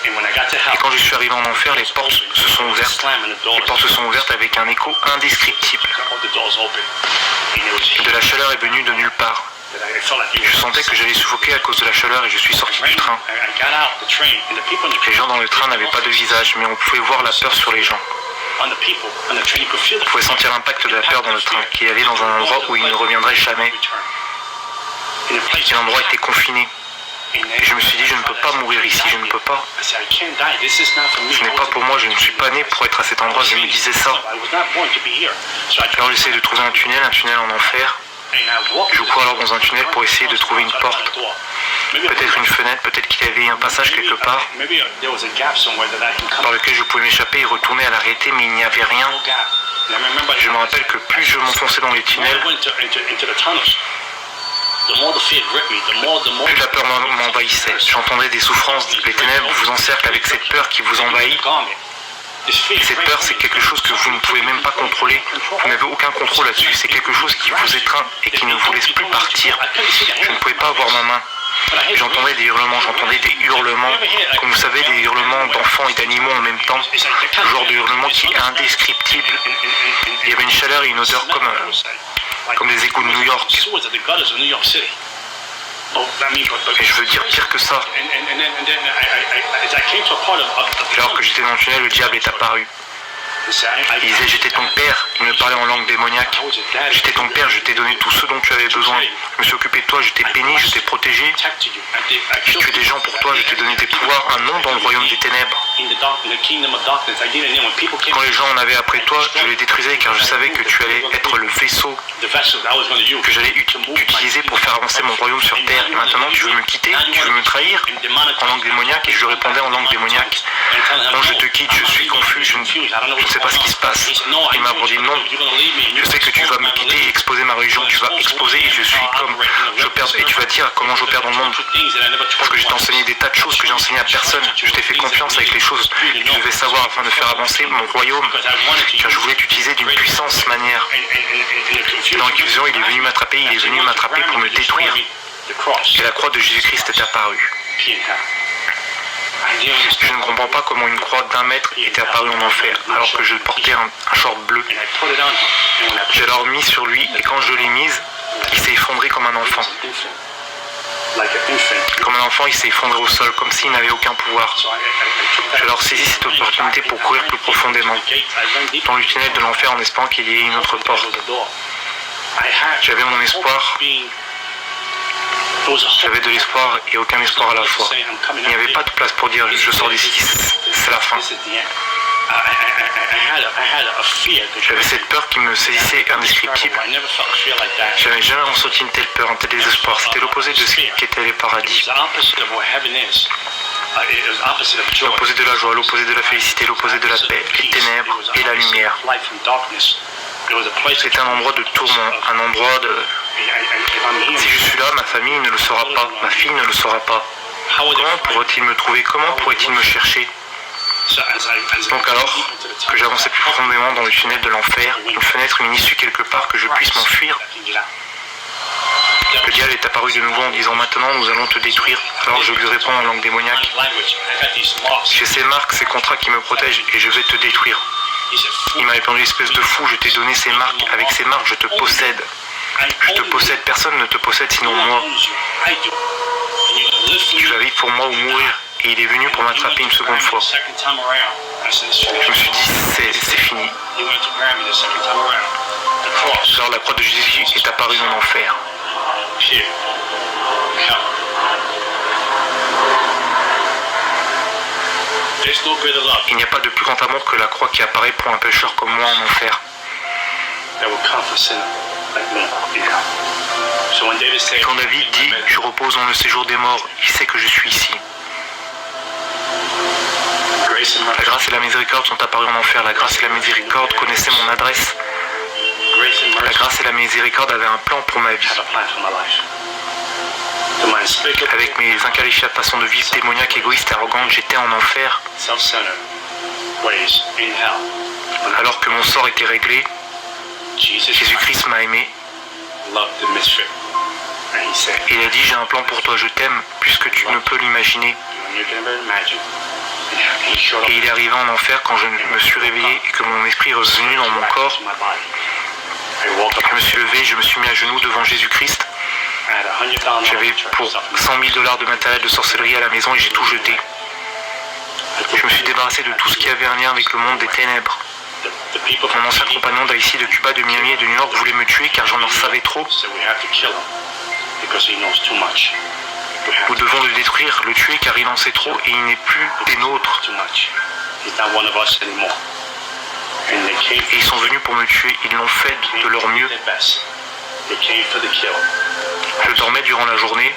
Et quand je suis arrivé en enfer, les portes se sont ouvertes. Les portes se sont ouvertes avec un écho indescriptible. De la chaleur est venue de nulle part. Je sentais que j'allais suffoquer à cause de la chaleur et je suis sorti du train. Les gens dans le train n'avaient pas de visage, mais on pouvait voir la peur sur les gens. On pouvait sentir l'impact de la peur dans le train, qui allait dans un endroit où il ne reviendrait jamais. Et l'endroit était confiné. Et je me suis dit, je ne peux pas mourir ici, je ne peux pas. Ce n'est pas pour moi, je ne suis pas né pour être à cet endroit, je me disais ça. Alors j'essayais de trouver un tunnel en enfer. Je cours alors dans un tunnel pour essayer de trouver une porte. Peut-être une fenêtre, peut-être qu'il y avait un passage quelque part par lequel je pouvais m'échapper et retourner à la réalité, mais il n'y avait rien. Je me rappelle que plus je m'enfonçais dans les tunnels, plus la peur m'envahissait. J'entendais des souffrances, les ténèbres vous encerclent avec cette peur qui vous envahit. Et cette peur, c'est quelque chose que vous ne pouvez même pas contrôler. Vous n'avez aucun contrôle là-dessus. C'est quelque chose qui vous étreint et qui ne vous laisse plus partir. Je ne pouvais pas avoir ma main. J'entendais des hurlements, comme vous savez, des hurlements d'enfants et d'animaux en même temps. Le genre de hurlement qui est indescriptible. Il y avait une chaleur et une odeur comme des égouts de New York. Et je veux dire pire que ça. Alors que j'étais dans le tunnel, le diable est apparu. Il disait, j'étais ton père. Il me parlait en langue démoniaque. J'étais ton père, je t'ai donné tout ce dont tu avais besoin. Je me suis occupé de toi, je t'ai béni, je t'ai protégé. J'ai tué des gens pour toi, je t'ai donné des pouvoirs, un nom dans le royaume des ténèbres. Quand les gens en avaient après toi, je les détruisais car je savais que tu allais être le vaisseau que j'allais utiliser pour faire avancer mon royaume sur terre. Et maintenant tu veux me quitter, tu veux me trahir en langue démoniaque. Et je répondais en langue démoniaque. Non, je te quitte, je suis confus, je ne sais pas ce qui se passe. Il m'a dit non, je sais que tu vas me quitter et exposer ma religion. Tu vas exposer et je suis comme j'opère. Et tu vas dire comment j'opère dans le monde. Parce que je t'ai enseigné des tas de choses que j'ai enseignées à personne. Je t'ai fait confiance avec les choses que tu devais savoir afin de faire avancer mon royaume. Car je voulais t'utiliser d'une puissance manière. Et dans l'inquisition, il est venu m'attraper pour me détruire. Et la croix de Jésus-Christ est apparue. Je ne comprends pas comment une croix d'1 mètre était apparue en enfer, alors que je portais un short bleu. J'ai alors mis sur lui, et quand je l'ai mise, il s'est effondré comme un enfant. Comme un enfant, il s'est effondré au sol, comme s'il n'avait aucun pouvoir. J'ai alors saisi cette opportunité pour courir plus profondément dans le tunnel de l'enfer en espérant qu'il y ait une autre porte. J'avais mon espoir. J'avais de l'espoir et aucun espoir à la fois. Il n'y avait pas de place pour dire je sors d'ici, c'est la fin. J'avais cette peur qui me saisissait indescriptible. J'avais jamais ressenti une telle peur, un tel désespoir. C'était l'opposé de ce qu'était le paradis. L'opposé de la joie, l'opposé de la félicité, l'opposé de la paix, les ténèbres et la lumière. C'est un endroit de tourment, un endroit de... Si je suis là, ma famille ne le saura pas, ma fille ne le saura pas. Comment pourrait-il me trouver? Comment pourrait-il me chercher? Donc alors que j'avançais plus profondément dans le tunnel de l'enfer, une fenêtre, une issue quelque part que je puisse m'enfuir, le diable est apparu de nouveau en disant « Maintenant nous allons te détruire ». Alors je lui réponds en langue démoniaque « J'ai ces marques, ces contrats qui me protègent et je vais te détruire ». Il m'a répondu « Espèce de fou, je t'ai donné ces marques, avec ces marques je te possède. Je te possède, personne ne te possède sinon moi. Tu vas vivre pour moi ou mourir. » Et il est venu pour m'attraper une seconde fois. Je me suis dit, c'est fini. Alors la croix de Jésus est apparue en enfer. Il n'y a pas de plus grand amour que la croix qui apparaît pour un pécheur comme moi en enfer. Quand David dit « Je repose dans le séjour des morts », il sait que je suis ici. La grâce et la miséricorde sont apparues en enfer. La grâce et la miséricorde connaissaient mon adresse. La grâce et la miséricorde avaient un plan pour ma vie. Avec mes inqualifiables façons de vivre démoniaques, égoïstes et arrogantes, j'étais en enfer. Alors que mon sort était réglé, Jésus-Christ m'a aimé. Il a dit, j'ai un plan pour toi, je t'aime, plus que tu ne peux l'imaginer. Et il est arrivé en enfer quand je me suis réveillé et que mon esprit est revenu dans mon corps. Je me suis levé, je me suis mis à genoux devant Jésus-Christ. J'avais pour $100 000 de matériel de sorcellerie à la maison et j'ai tout jeté. Je me suis débarrassé de tout ce qui avait un lien avec le monde des ténèbres. Mon ancien compagnon d'Haïti, de Cuba, de Miami et de New York voulait me tuer car j'en savais trop. Nous devons le détruire, le tuer car il en sait trop et il n'est plus des nôtres. Et ils sont venus pour me tuer, ils l'ont fait de leur mieux. Je dormais durant la journée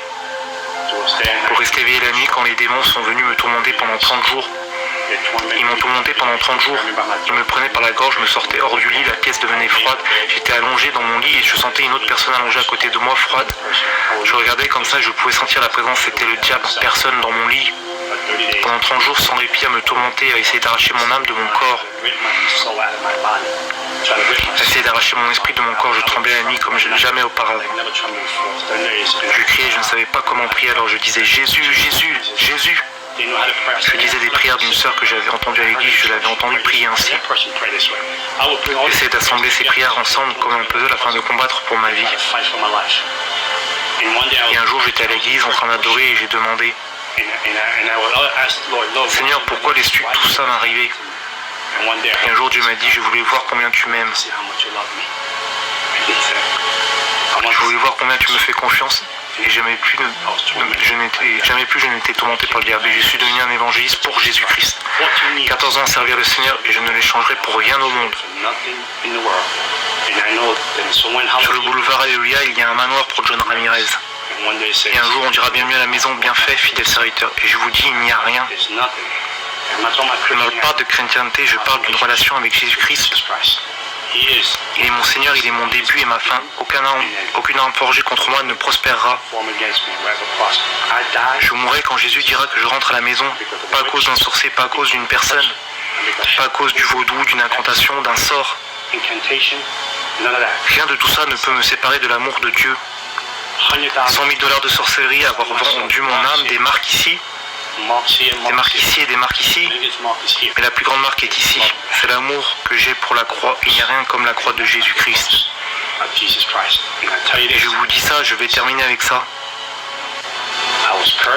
pour rester éveillé la nuit quand les démons sont venus me tourmenter pendant 30 jours. Ils m'ont tourmenté pendant 30 jours. Ils me prenaient par la gorge, me sortaient hors du lit, la pièce devenait froide. J'étais allongé dans mon lit et je sentais une autre personne allongée à côté de moi, froide. Je regardais comme ça, je pouvais sentir la présence, c'était le diable en personne dans mon lit. Pendant 30 jours, sans répit, à me tourmenter, à essayer d'arracher mon âme de mon corps. À essayer d'arracher mon esprit de mon corps, je tremblais la nuit comme jamais auparavant. Je criais, je ne savais pas comment prier, alors je disais « Jésus, Jésus, Jésus ». Je disais des prières d'une sœur que j'avais entendue à l'église, je l'avais entendue prier ainsi. J'essayais d'assembler ces prières ensemble comme un puzzle afin de combattre pour ma vie. Et un jour j'étais à l'église en train d'adorer et j'ai demandé « Seigneur, pourquoi laisses-tu tout ça m'arriver ?» Et un jour Dieu m'a dit « Je voulais voir combien tu m'aimes. Je voulais voir combien tu me fais confiance. » Et jamais plus je n'étais tourmenté par le diable. Et je suis devenu un évangéliste pour Jésus-Christ. 14 ans à servir le Seigneur et je ne l'échangerai pour rien au monde. Sur le boulevard Alléluia, il y a un manoir pour John Ramirez. Et un jour on dira bienvenue à la maison, bien fait, fidèle serviteur. Et je vous dis, il n'y a rien. Je ne parle pas de chrétienté, je parle d'une relation avec Jésus-Christ. Il est mon Seigneur, il est mon début et ma fin. Aucune arme forgée contre moi ne prospérera. Je mourrai quand Jésus dira que je rentre à la maison, pas à cause d'un sorcier, pas à cause d'une personne, pas à cause du vaudou, d'une incantation, d'un sort. Rien de tout ça ne peut me séparer de l'amour de Dieu. $100 000 de sorcellerie, avoir vendu mon âme, des marques ici. Des marques ici et des marques ici, mais la plus grande marque est ici. C'est l'amour que j'ai pour la croix. Il n'y a rien comme la croix de Jésus-Christ. Et je vous dis ça, je vais terminer avec ça.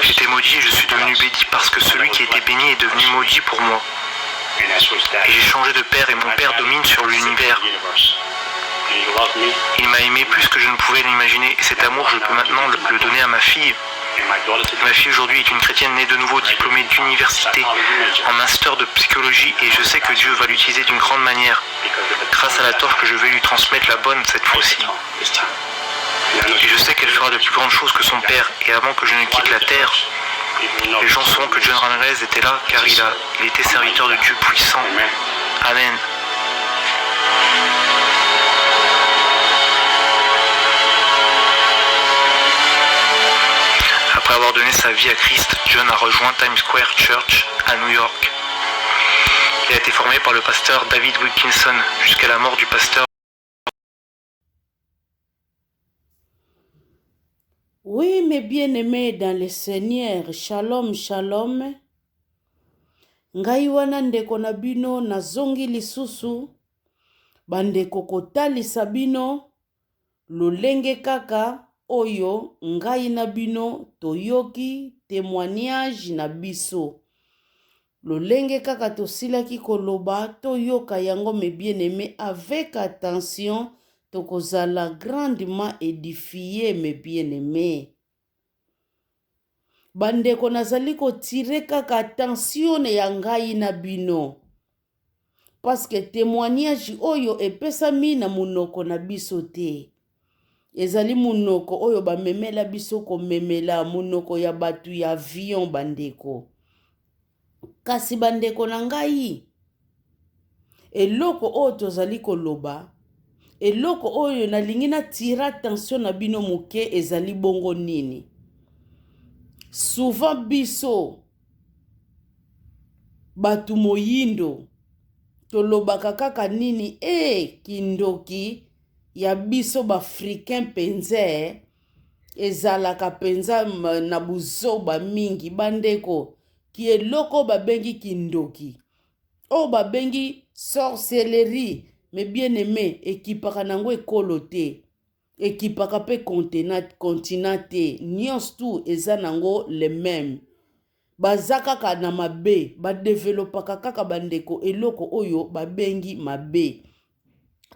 J'étais maudit et je suis devenu béni parce que celui qui était béni est devenu maudit pour moi. Et j'ai changé de père et mon père domine sur l'univers. Il m'a aimé plus que je ne pouvais l'imaginer et cet amour, je peux maintenant le donner à ma fille. Ma fille aujourd'hui est une chrétienne née de nouveau, diplômée d'université, en master de psychologie et je sais que Dieu va l'utiliser d'une grande manière, grâce à la torche que je vais lui transmettre la bonne cette fois-ci. Et je sais qu'elle fera de plus grandes choses que son père et avant que je ne quitte la terre, les gens sauront que John Ramirez était là car il était serviteur de Dieu puissant. Amen. Après avoir donné sa vie à Christ, John a rejoint Times Square Church à New York. Il a été formé par le pasteur David Wilkinson jusqu'à la mort du pasteur. Oui, mes bien-aimés dans le Seigneur, shalom, shalom. Ngai wana ndeko na bino na zongi lisusu, bandeko kotalisa bino, lolenge kaka oyo ngai na bino toyoki témoignage na biso. Lolenge kaka tosilaki koloba toyoka yango mes bien-aimés avec attention, tokozala grandement édifié mes bien-aimés. Bandeko nazali kotire kaka attention ya ngai na bino. Parce que témoignage oyo epesami na munoko na biso te. Ezali munoko oyo bamemela biso komemela munoko ya batu ya avion bandeko. Kasi bandeko na ngai, eloko oyo tozali koloba, eloko oyo nalingi na tira attention na bino moke ezali bongo nini. Souvent biso batu moyindo tolobaka kaka nini kindoki ya biso bafricain penze ezalaka penza na buzoba mingi bandeko ki eloko babengi kindoki o babengi sorcellerie mais bien aimé ekipaka nango ekolo te ekipaka pe continent te nyonso tu eza nango le même baza kaka na mabe badevelopaka kaka bandeko eloko oyo babengi mabe.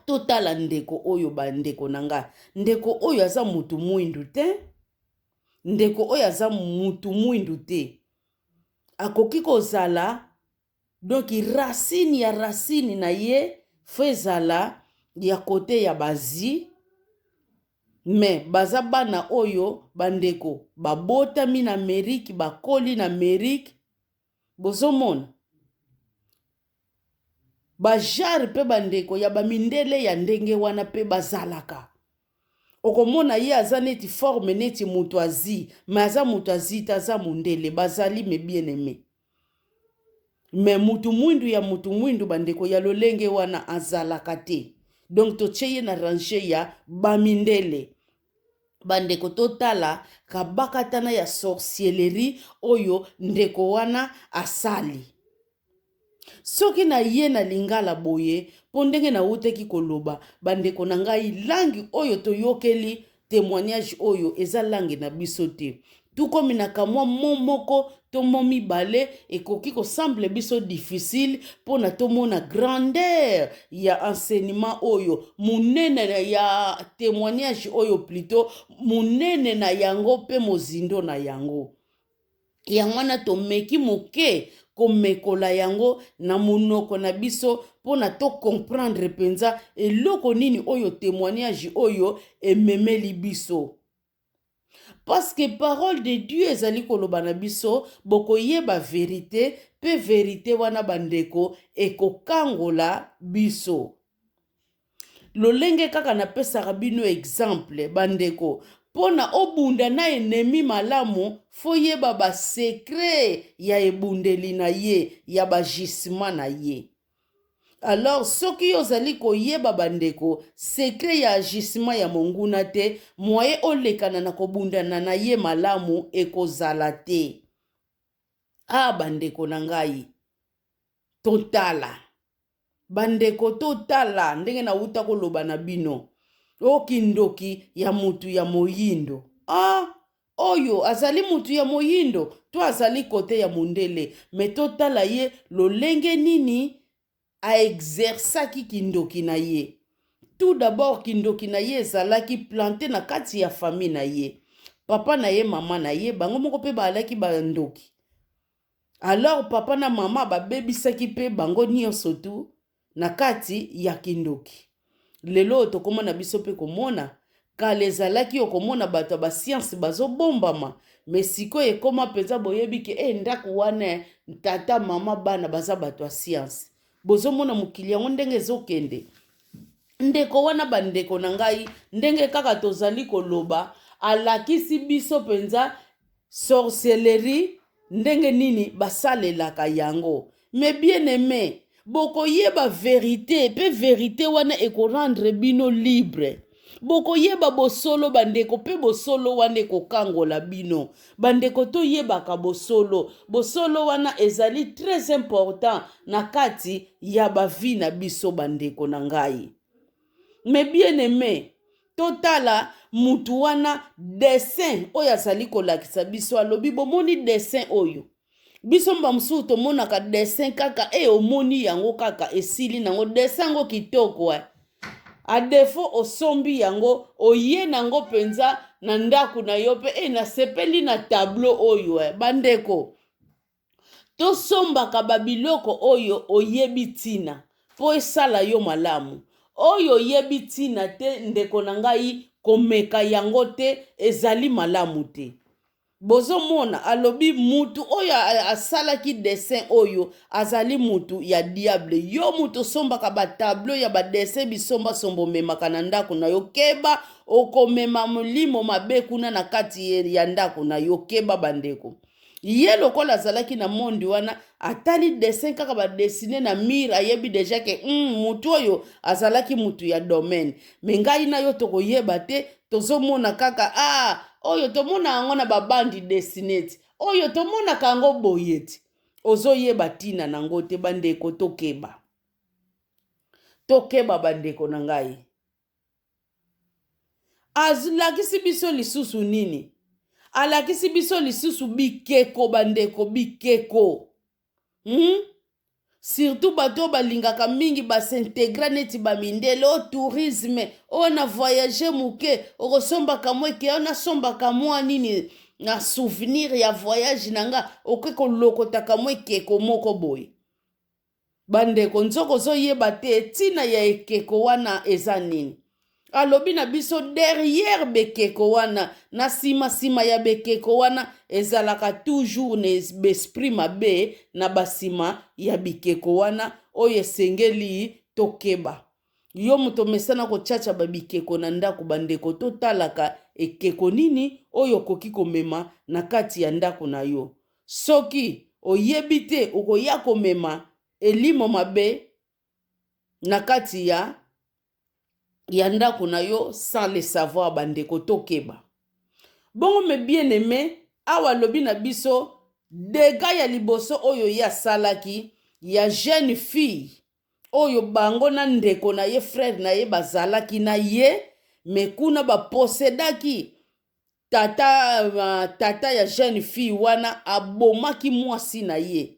Totala ndeko oyo bandeko nanga ndeko oyo aza mutu mwindu te ndeko oyo aza mutu mwindu te akoki kozala donc racine na ye fezala ya kote ya bazi mais baza bana oyo bandeko babotami na Amerique bakoli na Amerique bozomona bajare pe bandeko ya bamindele ya ndenge wana pe bazalaka okomona ye aza neti forme neti mutu azi mais aza mutu azi taza mundele bazali me bien aimé mais mutu mwindu bandeko ya lolenge wana azalaka te donc tocheye na range ya bamindele bandeko totala kabakatana ya sorcellerie oyo ndeko wana asali soki na ye na lingala boye po ndenge na uteki koloba bandeko na ngai langi oyo toyokeli témoignage oyo eza langi na biso te tukomi na kamwa moko tomo mibale ekoki kosemble biso difficile pona tomona grandeur ya enseignement oyo munene ya témoignage oyo plutôt munene na yango pe mozindo na yango yangwana tomeki moke komekola yango na munoko na biso pona to comprendre penza eloko nini oyo témoignage oyo ememeli biso. Parce que parole de Dieu ezali koloba na biso bokoyeba vérité pe vérité wana bandeko ekokangola biso. Lolenge kaka napesaka bino exemple bandeko pona obunda na ennemi malamu foyeba ba secret ya ebundeli na ye ya bajisima na ye. Alors soki ozali koyeba bandeko secret ya agissement ya monguna te moye olekana na kobundana na ye malamu ekozala te. Bandeko na ngai totala bandeko totala ndenge na uta koloba na bino okindoki ya mutu ya moyindo oyo azali mutu ya moyindo to azali kote ya mundele me totala ye lolenge nini a exersaki kindoki na ye. Tout d'abord kindoki na ye ezalaki planté na kati ya famille na ye papa na ye mama na ye bango moko pe balaki bandoki. Alors papa na mama babebisaki pe bango nyonso tu na kati ya kindoki. Lelo tokomona biso pe komona kala ezalaki okomona bato ba science bazobombama mais sikoyo ekoma penza boyebi ke ndako wana tata mama bana baza bato ya science bozomona mokili yango ndenge ezokende ndeko wana bandeko na ngai ndenge kaka tozali koloba alakisi biso penza sorcellerie ndenge nini basalelaka yango mais bien aimé bokoyeba vérité pe vérité wana ekorendre bino libre. Bokoyeba bosolo bandeko pe bosolo wana ekokangola bino. Bandeko toyebaka bosolo. Bosolo wana ezali très important na kati ya bavi na biso bandeko na ngai. Mais bien aimé, totala mutu wana dessin oyo azali kolakisa biso alobi bomoni dessin oyo. Biso mba msusu tomonaka dessin kaka omoni yango kaka esili nango dessin yango kitoko a défaut osombi yango oye nango penza na ndaku na yo pe nasepeli na tableau oyo bandeko tosombaka babiloko oyo oyebi tina po esala yo malamu. Oyo oyebi tina te ndeko na ngai komeka yango te ezali malamu te. Bozo mona alobi mutu oyo asalaki dessin oyo azali mutu ya diable. Yo mutu sombaka ba tableau ya ba dessin bisomba sombo memaka na ndako na yo keba okomema mulimo mabe kuna na kati ya ndako na yo keba bandeko. Ye lokola azalaki na mondi wana atali dessin kaka ba dessiner na mire ayebi deja ke mutu oyo azalaki mutu ya domaine. Mengai na yo tokoyeba te tozomona kaka oyo tomona yango na babandi dessineti. Oyo tomona kango boyeti. Ozoyeba tina nango te bandeko tokeba. Tokeba bandeko na ngai. Azulakisi biso lisusu nini? Alakisi biso lisusu bikeko bandeko bikeko. Surtout bato balingaka mingi basintegra neti bamindele o tourisme o na voyage muke okosombaka mweke o na sombaka mwa nini na souvenir ya voyage nanga okeko lokotaka mwekeko moko boy. Bandeko nzoko zoyeba te tina ya ekeko wana eza nini. Alobi na biso derrière bekeko wana na sima ya bekeko wana ezalaka toujours n'esprit mabe na basima ya bikeko wana oyo esengeli tokeba. Yo muto mesana ko chacha babikeko na ndako bandeko totalaka ekeko nini oyo koki komema na kati ya ndako na yo. Soki oyebi te okoya komema elimo mabe na kati ya ndako na yo sans le savoir bandeko tokeba. Bongo me bien aimé awa lobi na biso dega ya liboso oyo ya salaki ya jeune fille oyo bango na ndeko na ye frère na ye bazalaki na ye me kuna baposedaki tata ya jeune fille wana abomaki mwasi na ye.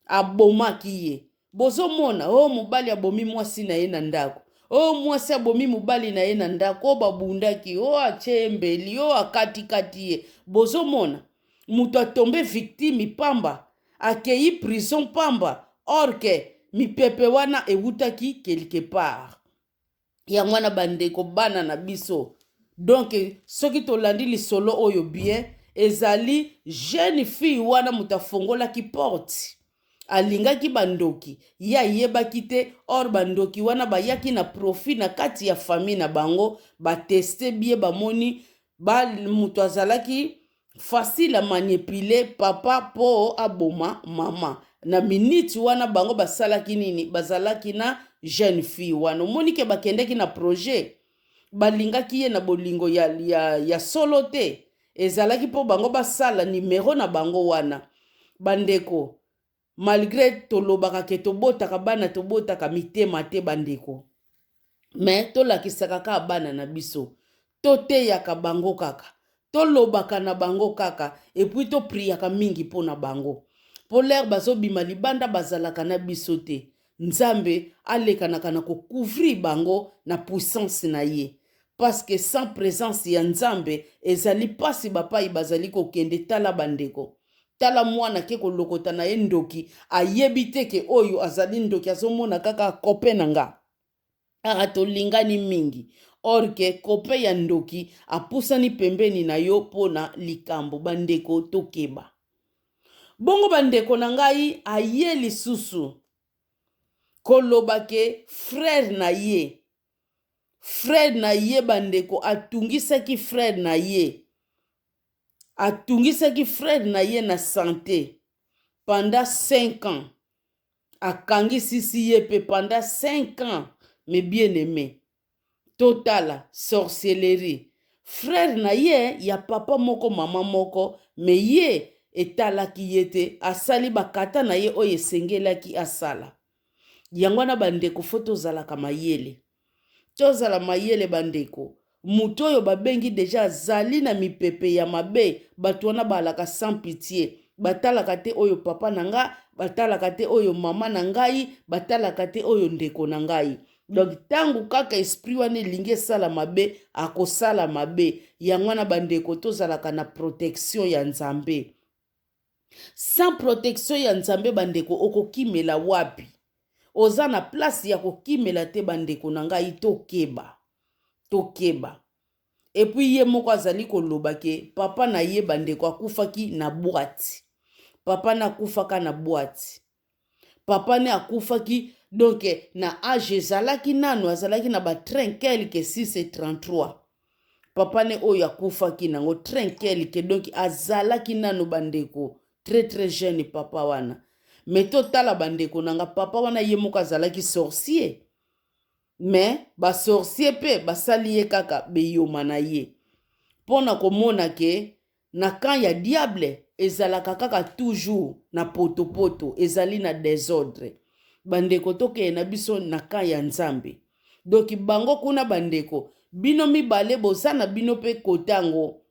Abomaki ye. Bozo mona mobali abomi mwasi na ye na ndako. Mwasi abomi mobali na ye na ndako babundaki achembeli akati ye. Bozo mona mutu atombe victime pamba akei prison pamba orke mipepe wana ewutaki quelque part. Yango wana bandeko bana na biso. Donc soki tolandi lisolo oyo bien ezali jeune fille wana mutu afongolaki porte. Alingaki bandoki ya yebaki te or bandoki wana bayaki na profit na kati ya famille na bango bateste bie bamoni mutu azalaki facile a manipuler papa po aboma mama na minute wana bango basalaki nini bazalaki na jeune fille wana omoni ke bakendeki na projet balingaki ye na bolingo ya solo te ezalaki po bango basala numero na bango wana bandeko. Malgré tolobaka ke tobotaka bana tobotaka mitema te bandeko. Mais tolakisaka ka bana na biso. Toteyaka bango kaka. Tolobaka na bango kaka. Et puis to priaka mingi po na bango. Po l'air bazo bima libanda bazalaka na biso te. Nzambe alekanaka na ko couvrir bango na puissance na ye. Parce que sans présence ya Nzambe ezali pasi bapai bazali ko kende tala bandeko. Tala mwana ke kolokota na ye ndoki ayebi te ke oyo azali ndoki azomona kaka kope nanga tolingani mingi orke kope ya ndoki apusani pembeni na yo pona likambo bandeko tokeba. Bongo bandeko na ngai aye lisusu koloba ke frère na ye bandeko atungisaki frère na ye. Atungisaki frère na ye na santé pendant 5 ans. akangi sisi ye pe pendant 5 ans. Mais bien aimé, totala sorcellerie. Frère na ye ya papa moko mama moko, mais ye etalaki ye te, asali bakata na ye oyo esengelaki asala. Yango wana bandeko fo tozalaka mayele. Tozala mayele bandeko. Mutu oyo babengi deja azali na mipepe ya mabe, bato wana balaka sans pitié. Batalaka te oyo papa na nga, batalaka te oyo mama na ngai, batalaka te oyo ndeko na ngai. Donc tangu kaka esprit wana elingi esala mabe, akosala mabe. Yango wana bandeko tozalaka na protection ya Nzambe. Sans protection ya Nzambe bandeko okokimela wapi? Oza na place ya kokimela te bandeko na ngai, tokeba. Tokeba. Et puis ye moko azali koloba ke papa na ye bandeko akufaki na boîte. Papa na akufaka na boîte. Papa ne akufaki donc na âge ezalaki nano, azalaki na ba trinquel ke 6 et 33. Papa ne oyo akufaki nango trinquel ke donc azalaki nano bandeko. Très très jeune papa wana. Mais totala bandeko nanga papa wana ye moko azalaki sorcier. Mais ba sorcier pe basali ye kaka beyoma na ye. Pona komona ke na kan ya diable ezalaka kaka toujours na poto ezali na désordre. Bandeko toke na biso na kan ya Nzambe. Donc bango kuna bandeko bino mibale boza na bino pe kotango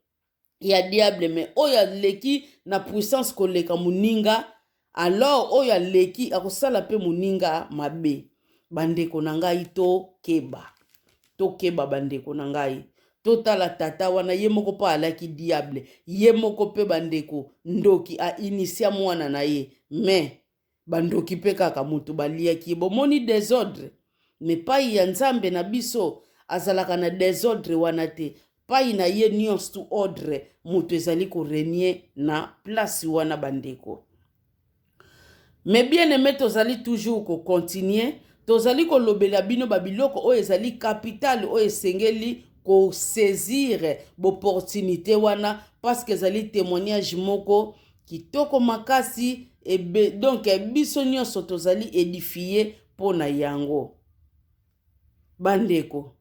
ya diable, mais oyo leki na puissance koleka muninga, alors oyo leki akosala pe muninga mabe. Bandeko na ngai tokeba bandeko na ngai. Totala tata wana ye moko pa alaki diable, ye moko pe bandeko ndoki a initia mwana na ye, mais bandoki pe kaka mutu baliaki bomoni désordre. Mais pai ya Nzambe na biso azalaka na désordre wana te. Pai na ye nyonso tu ordre, mutu ezali ko régner na place wana bandeko. Mais bien aimé tozali toujours ko continuer, tozali ko lobela bino babiloko oyo ezali capital oyo esengeli ko saisir l'opportunité wana, parce que ezali témoignage moko kitoko makasi donc biso nyonso tozali édifié pona yango. Bandeko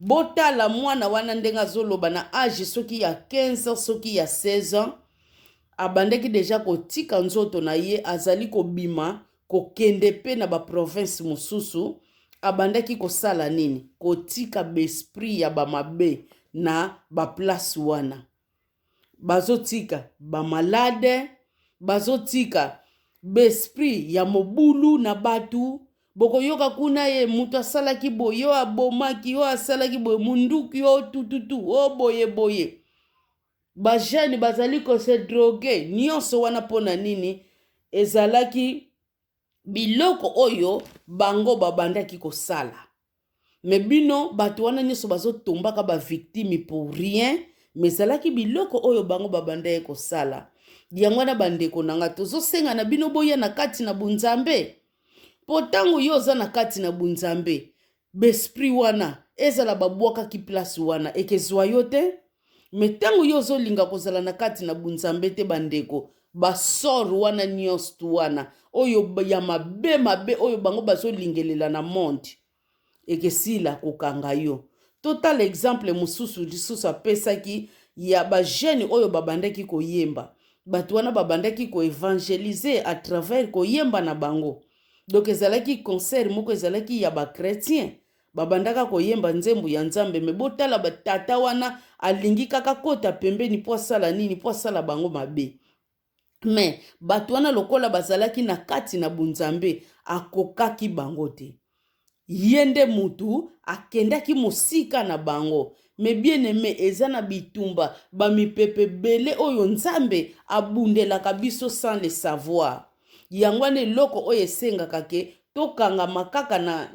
botala mwana wana ndenga zoloba na âge soki ya 15 ans soki ya 16 ans abandeki deja kotika nzoto na ye, azali kobima kokende pe na ba province mususu. Abandaki kosala nini? Kotika besprit ya bamabe na ba place wana. Bazotika ba malade, bazotika besprit ya mobulu na batu. Boko yoka kuna ye mutu asalaki boye, yo abomaki, yo asalaki boye, munduki yo tututu, o boye. Ba jeune bazali ko se droguer, nyonso wana pona nini? Ezalaki biloko oyo bango babandaki kosala. Mais bino batu wana nyonso bazotombaka ba victime pour rien, mais ezalaki biloko oyo bango babandaki kosala. Yango wana bandeko nanga tozosenga na bino boya na kati na bunzambe. Potango yo za na kati na bunzambe, besprit wana ezala babwaka ki place wana ekezwa yo te. Mais tango yo zo linga kozala na kati na bunzambe te bandeko, basor wana nyonso tu wana oyo ya mabe oyo bango bazo lingelela na monde ekesila kokanga yo. Total exemple mususu lisusu apesaki ya ba jeune oyo babandaki koyemba. Batu wana babandaki ko évangéliser à travers koyemba na bango. Donc ezalaki concert moko ezalaki ya ba chrétien. Babandaka koyemba nzembo ya Nzambe, me botala batata wana alingi kaka kota pembeni po asala nini, po asala bango mabe. Mais batu wana lokola bazalaki na kati na bunzambe akokaki bango te. Yende mutu akendaki musika na bango. Mais bien aimé ezana bitumba bamipepe bele oyo Nzambe abundelaka biso sans le savoir. Yangwane loko oyo esengaka ke tokanga makaka na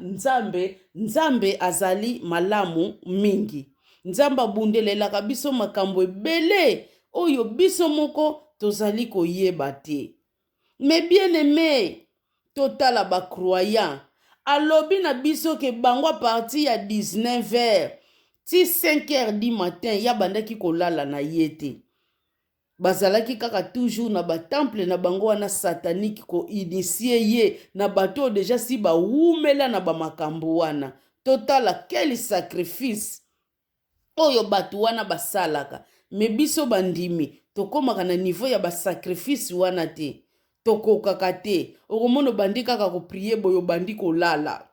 Nzambe azali malamu mingi. Nzambe abundelelaka biso makambo ebele oyo biso moko tozali koyeba te. Mais bien aimé totala ba croyant alobi na biso ke bango a partir ya 19h ti 5h du matin ya bandaki kolala na yete. bazalaki kaka toujours na batemple na bango wana satanique ko initie ye na bato déjà si bawumela na bamakambo wana. Totala quel sacrifice oyo bato wana basalaka. Me biso bandimi tokomaka na niveau ya basacrifice wana te, tokokaka te. Okomona bandi kaka koprie boyo bandi kolala.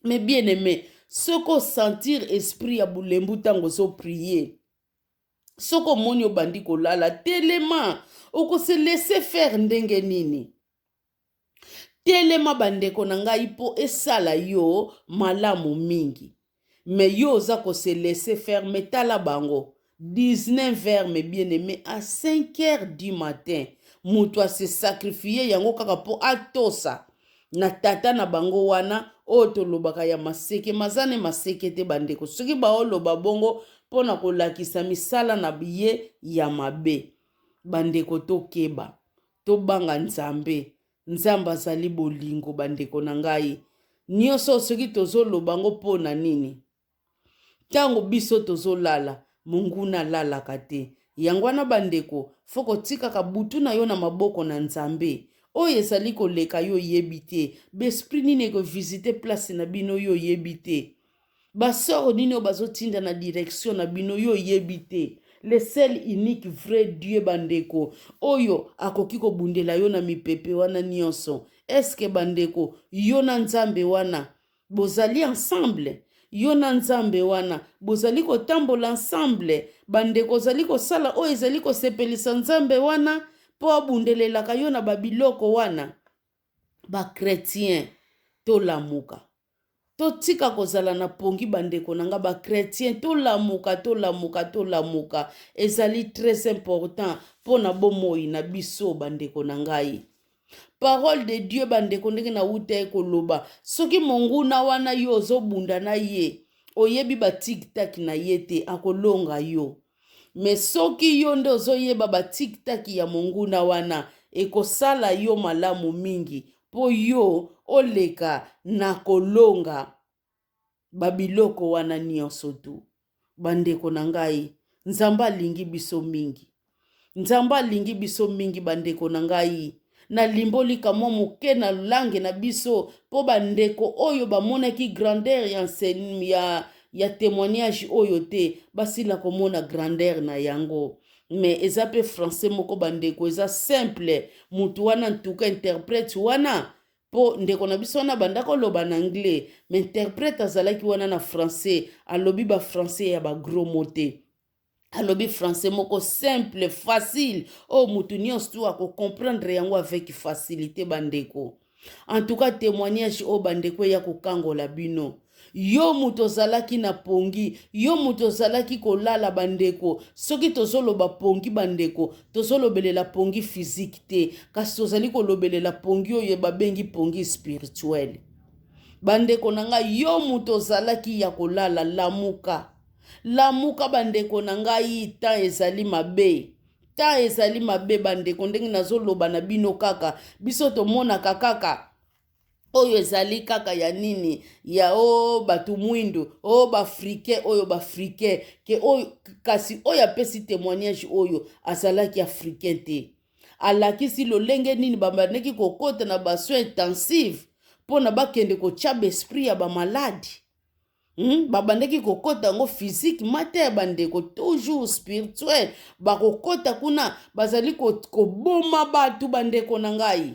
Mais bien aimé, soko sentir esprit ya bulembu tango zo prier, soko moni obandi kolala telema, oko se laisser faire ndenge nini. Telema bandeko na ngai po esala yo malamu mingi. Mais yo oza ko se laisser faire metala bango 19h, mes bien-aimés, à 5h du matin. Mutu se sacrifier yango kaka po atosa na tata na bango wana oto lobaka ya maseke mazane maseke te bandeko. Soki ba oloba bongo pona kolakisa misala na biye ya mabe. Bandeko tokeba, tobanga nzambe. Nzamba azali bolingo bandeko na ngai. Nyonso soki tozoloba ngo pona nini? Tango biso tozolala, munguna lalaka te. Yangwana bandeko, foko tika kabutu na yo na maboko na nzambe. Oyo ezali koleka yo yebite. Besprit nini ko visiter place na bino yo yebite. Basoro nini bazo tinda na direction na bino yo yebite. Le seul unique vrai Dieu bandeko. Oyo akoki ko bundela yo na mipepe wana nyonso. Eske bandeko, yo na nzambe wana bozali ensemble? Yo na nzambe wana bozali ko tambola ensemble? Bandeko zali ko sala oyo ezali ko sepelisa nzambe wana po abundelelaka yo na babiloko wana? Ba chrétien tolamuka. Totika kozala na pongi bandeko nanga ba chrétien tolamuka. Ezali très important pona bomoi na biso bandeko nangai. Parole de Dieu bandeko ndenge na uta koloba. Soki monguna wana yo ozobunda na ye, oyebi ba tic-tac na yete akolonga yo. Mais soki yo nde ozoyeba ba tic-tac ya monguna wana, ekosala yo malamu mingi po yo oleka na kolonga babiloko wana nyonso tu. Bandeko na ngai, nzamba lingi biso mingi. Nzamba lingi biso mingi bandeko na ngai. Na limboli kamo moke na langue na biso po bandeko oyo bamonaki grandeur ya témoignage oyo te basila komona grandeur na yango. Mais eza pe français moko bandeko, eza simple. Mutu wana ntuka interprète wana po ndeko na biso wana bandako loba na anglais, mais interprète azalaki wana na français, alobi ba français ya ba gros mots. Alobi français moko simple, facile. Oh, mutu nyonso tu ako comprendre yango avec facilité bandeko. En tout cas, témoignage o bandeko ya kokangola bino. Yo muto zalaki na pongi, yo muto zalaki kolala bandeko. Soki tozoloba pongi bandeko, tozolobelela pongi physique te, kasi tozali kolobelela pongi oyo babengi pongi spirituel. Bandeko nanga yo muto zalaki ya kolala lamuka. Lamuka bandeko na ngai, ta ezali mabe. Ta ezali mabe bandeko ndenge nazoloba na bino kaka. Biso tomonaka kaka oyo ezali kaka ya nini? Ya batu mwindu, bafrike oyo bafrike. Ke oyo kasi oyo apesi témoignage oyo azalaki africain te. Alakisi lolenge nini bambandeki kokota na baso intensive pona bakende kochaba esprit ya bamaladi. Babandeki kokota ngo physique mater bandeko toujours spirituel. Bakokota kuna bazali koboma batu bandeko na ngai.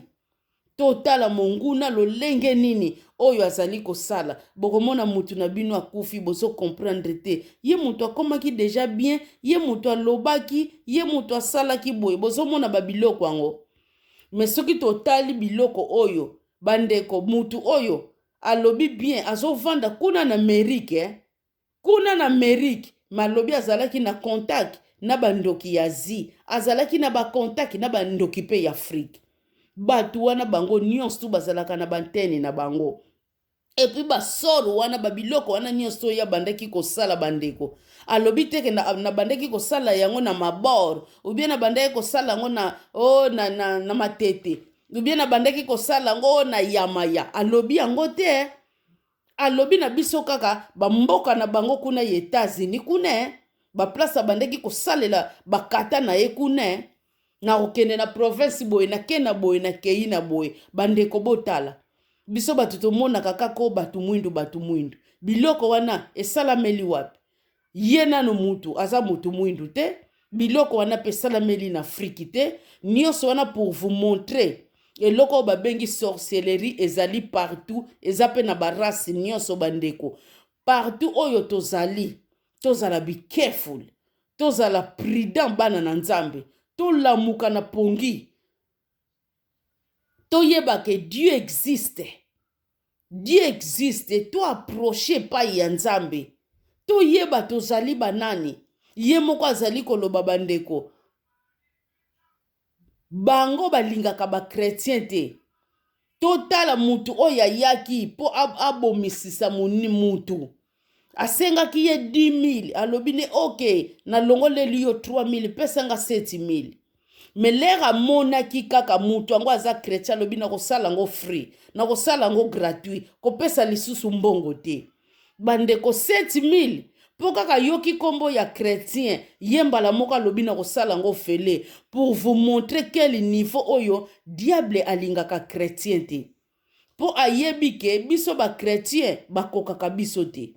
Totala monguna lolenge nini oyo azali kosala. Bokomona mutu na bino akufi bozo comprendre te. Ye mutu akomaki déjà bien, ye mutu alobaki, ye mutu asalaki boye. Bozo mona babiloko ango. Mais soki totali biloko oyo bandeko mutu oyo alobi bien azo vanda kuna na Amerique, kuna na Amerique, malobi azalaki na contact na bandoki ya Asie, azalaki na ba contact na bandoki pe ya Afrique. Batu wana bango nyonso tu bazalaka na bantene na bango. Et puis basoro wana babiloko wana nyonso ya bandeki kosala bandeko. Alobi teke na bandeki kosala yango na mabor, ou bien na bandeki kosala yango na matete. Ou bien na bandeki kosala ngo na yamaya. Alobi yango te. Alobi na biso kaka bamboka na bango kuna États-Unis kuna. ba place bandeki ko salela bakata na ekune na okende na province boye na kena boye na kei na boye bandeko botala biso batu tomona kaka ko batu mwindu biloko wana esalameli wapi ye nano mutu aza mutu mwindu te biloko wana pe salameli na Afrique te nyonso wana pour vous montrer eloko babengi sorcellerie ezali partout ezape na barasi nyonso bandeko partout oyo tozala be careful tozala prudent bana na nzambe tolamuka na pongi toyeba ke Dieu existe to approcher pa ya nzambe toyeba tozali banani ye moko azali koloba bandeko bango balingaka ba chrétien te totala mutu oyo ayaki po abomisisa mutu asengaki ye 10 000 alobi ne ok nalongoleli yo 3 000 pesanga 7 000 me lere amonaki kaka mutu yango aza chrétien alobi nakosala yango free nakosala yango gratuit kopesa lisusu mbongo te bandeko 7 000 po kaka yoki kombo ya chrétien ye mbala moko alobi nakosala yango fele pour vous montrer quel niveau oyo diable alingaka chrétien te po ayebi ke biso ba chrétien bakokaka biso te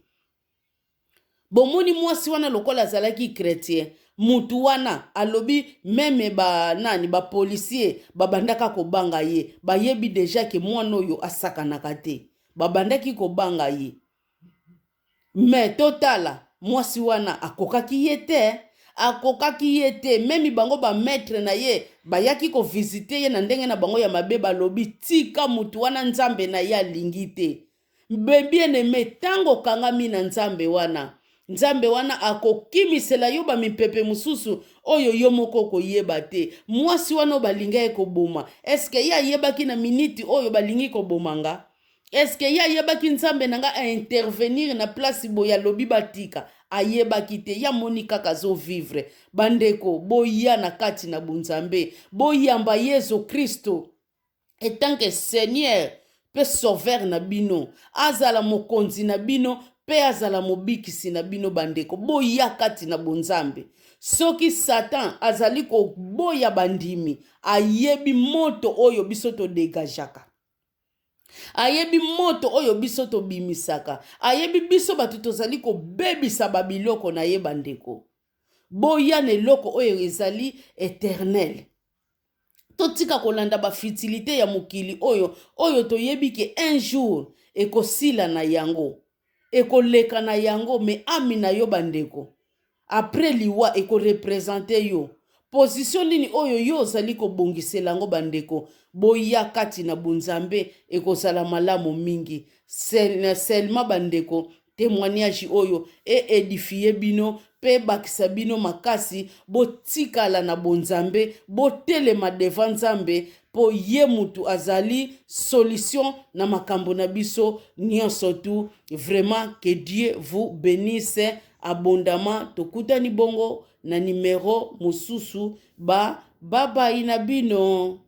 bomoni mwasi wana lokola azalaki chrétien mutu wana alobi meme ba policier babandaka kobanga ye bayebi deja ke mwana oyo asakanaka te babandaki kobanga ye me totala mwasi wana akokaki ye te meme bango ba maître na ye bayaki ko visiter ye na ndenge na bango ya mabe balobi tika mutu wana nzambe na ye alingi te bien aimé tango kangami na nzambe wana akokimisela yo ba mipepe mususu oyo yo moko koyeba te mwasi wana balinga ye koboma eske ya yebaki na minute oyo balingi kobomanga eske ya yebaki nzambe nanga a intervenir na place boya lobi batika ayebaki te ya moni kaka zo vivre bandeko boya na kati na bunzambe boyamba Yesu Kristo etanke Seigneur pe sauveur na bino azala mokonzi na bino pe azala mobikisi na bino bandeko boya kati na bunzambe soki Satan azali ko boya bandimi ayebi moto oyo biso to dégajaka ayebi moto oyo biso to bimisaka ayebi biso batu tozali ko bebisa babiloko na ye bandeko boya ne loko oyo ezali éternel totika kolanda ba futilité ya mokili oyo toyebi ke un jour ekosila na yango ekoleka na yango me ami na yo bandeko après liwa ekorepresente yo position nini oyo yo ozali kobongisela yango bandeko boya kati na bunzambe ekozala malamu mingi seulement bandeko témoignage oyo édifier bino pe bakisa bino makasi botikala na bonzambe botelema devant nzambe po ye mutu azali solution na makambo na biso nyonso tu vraiment que Dieu vous bénisse abondamment tokutani bongo na numéro mususu bye bye na bino.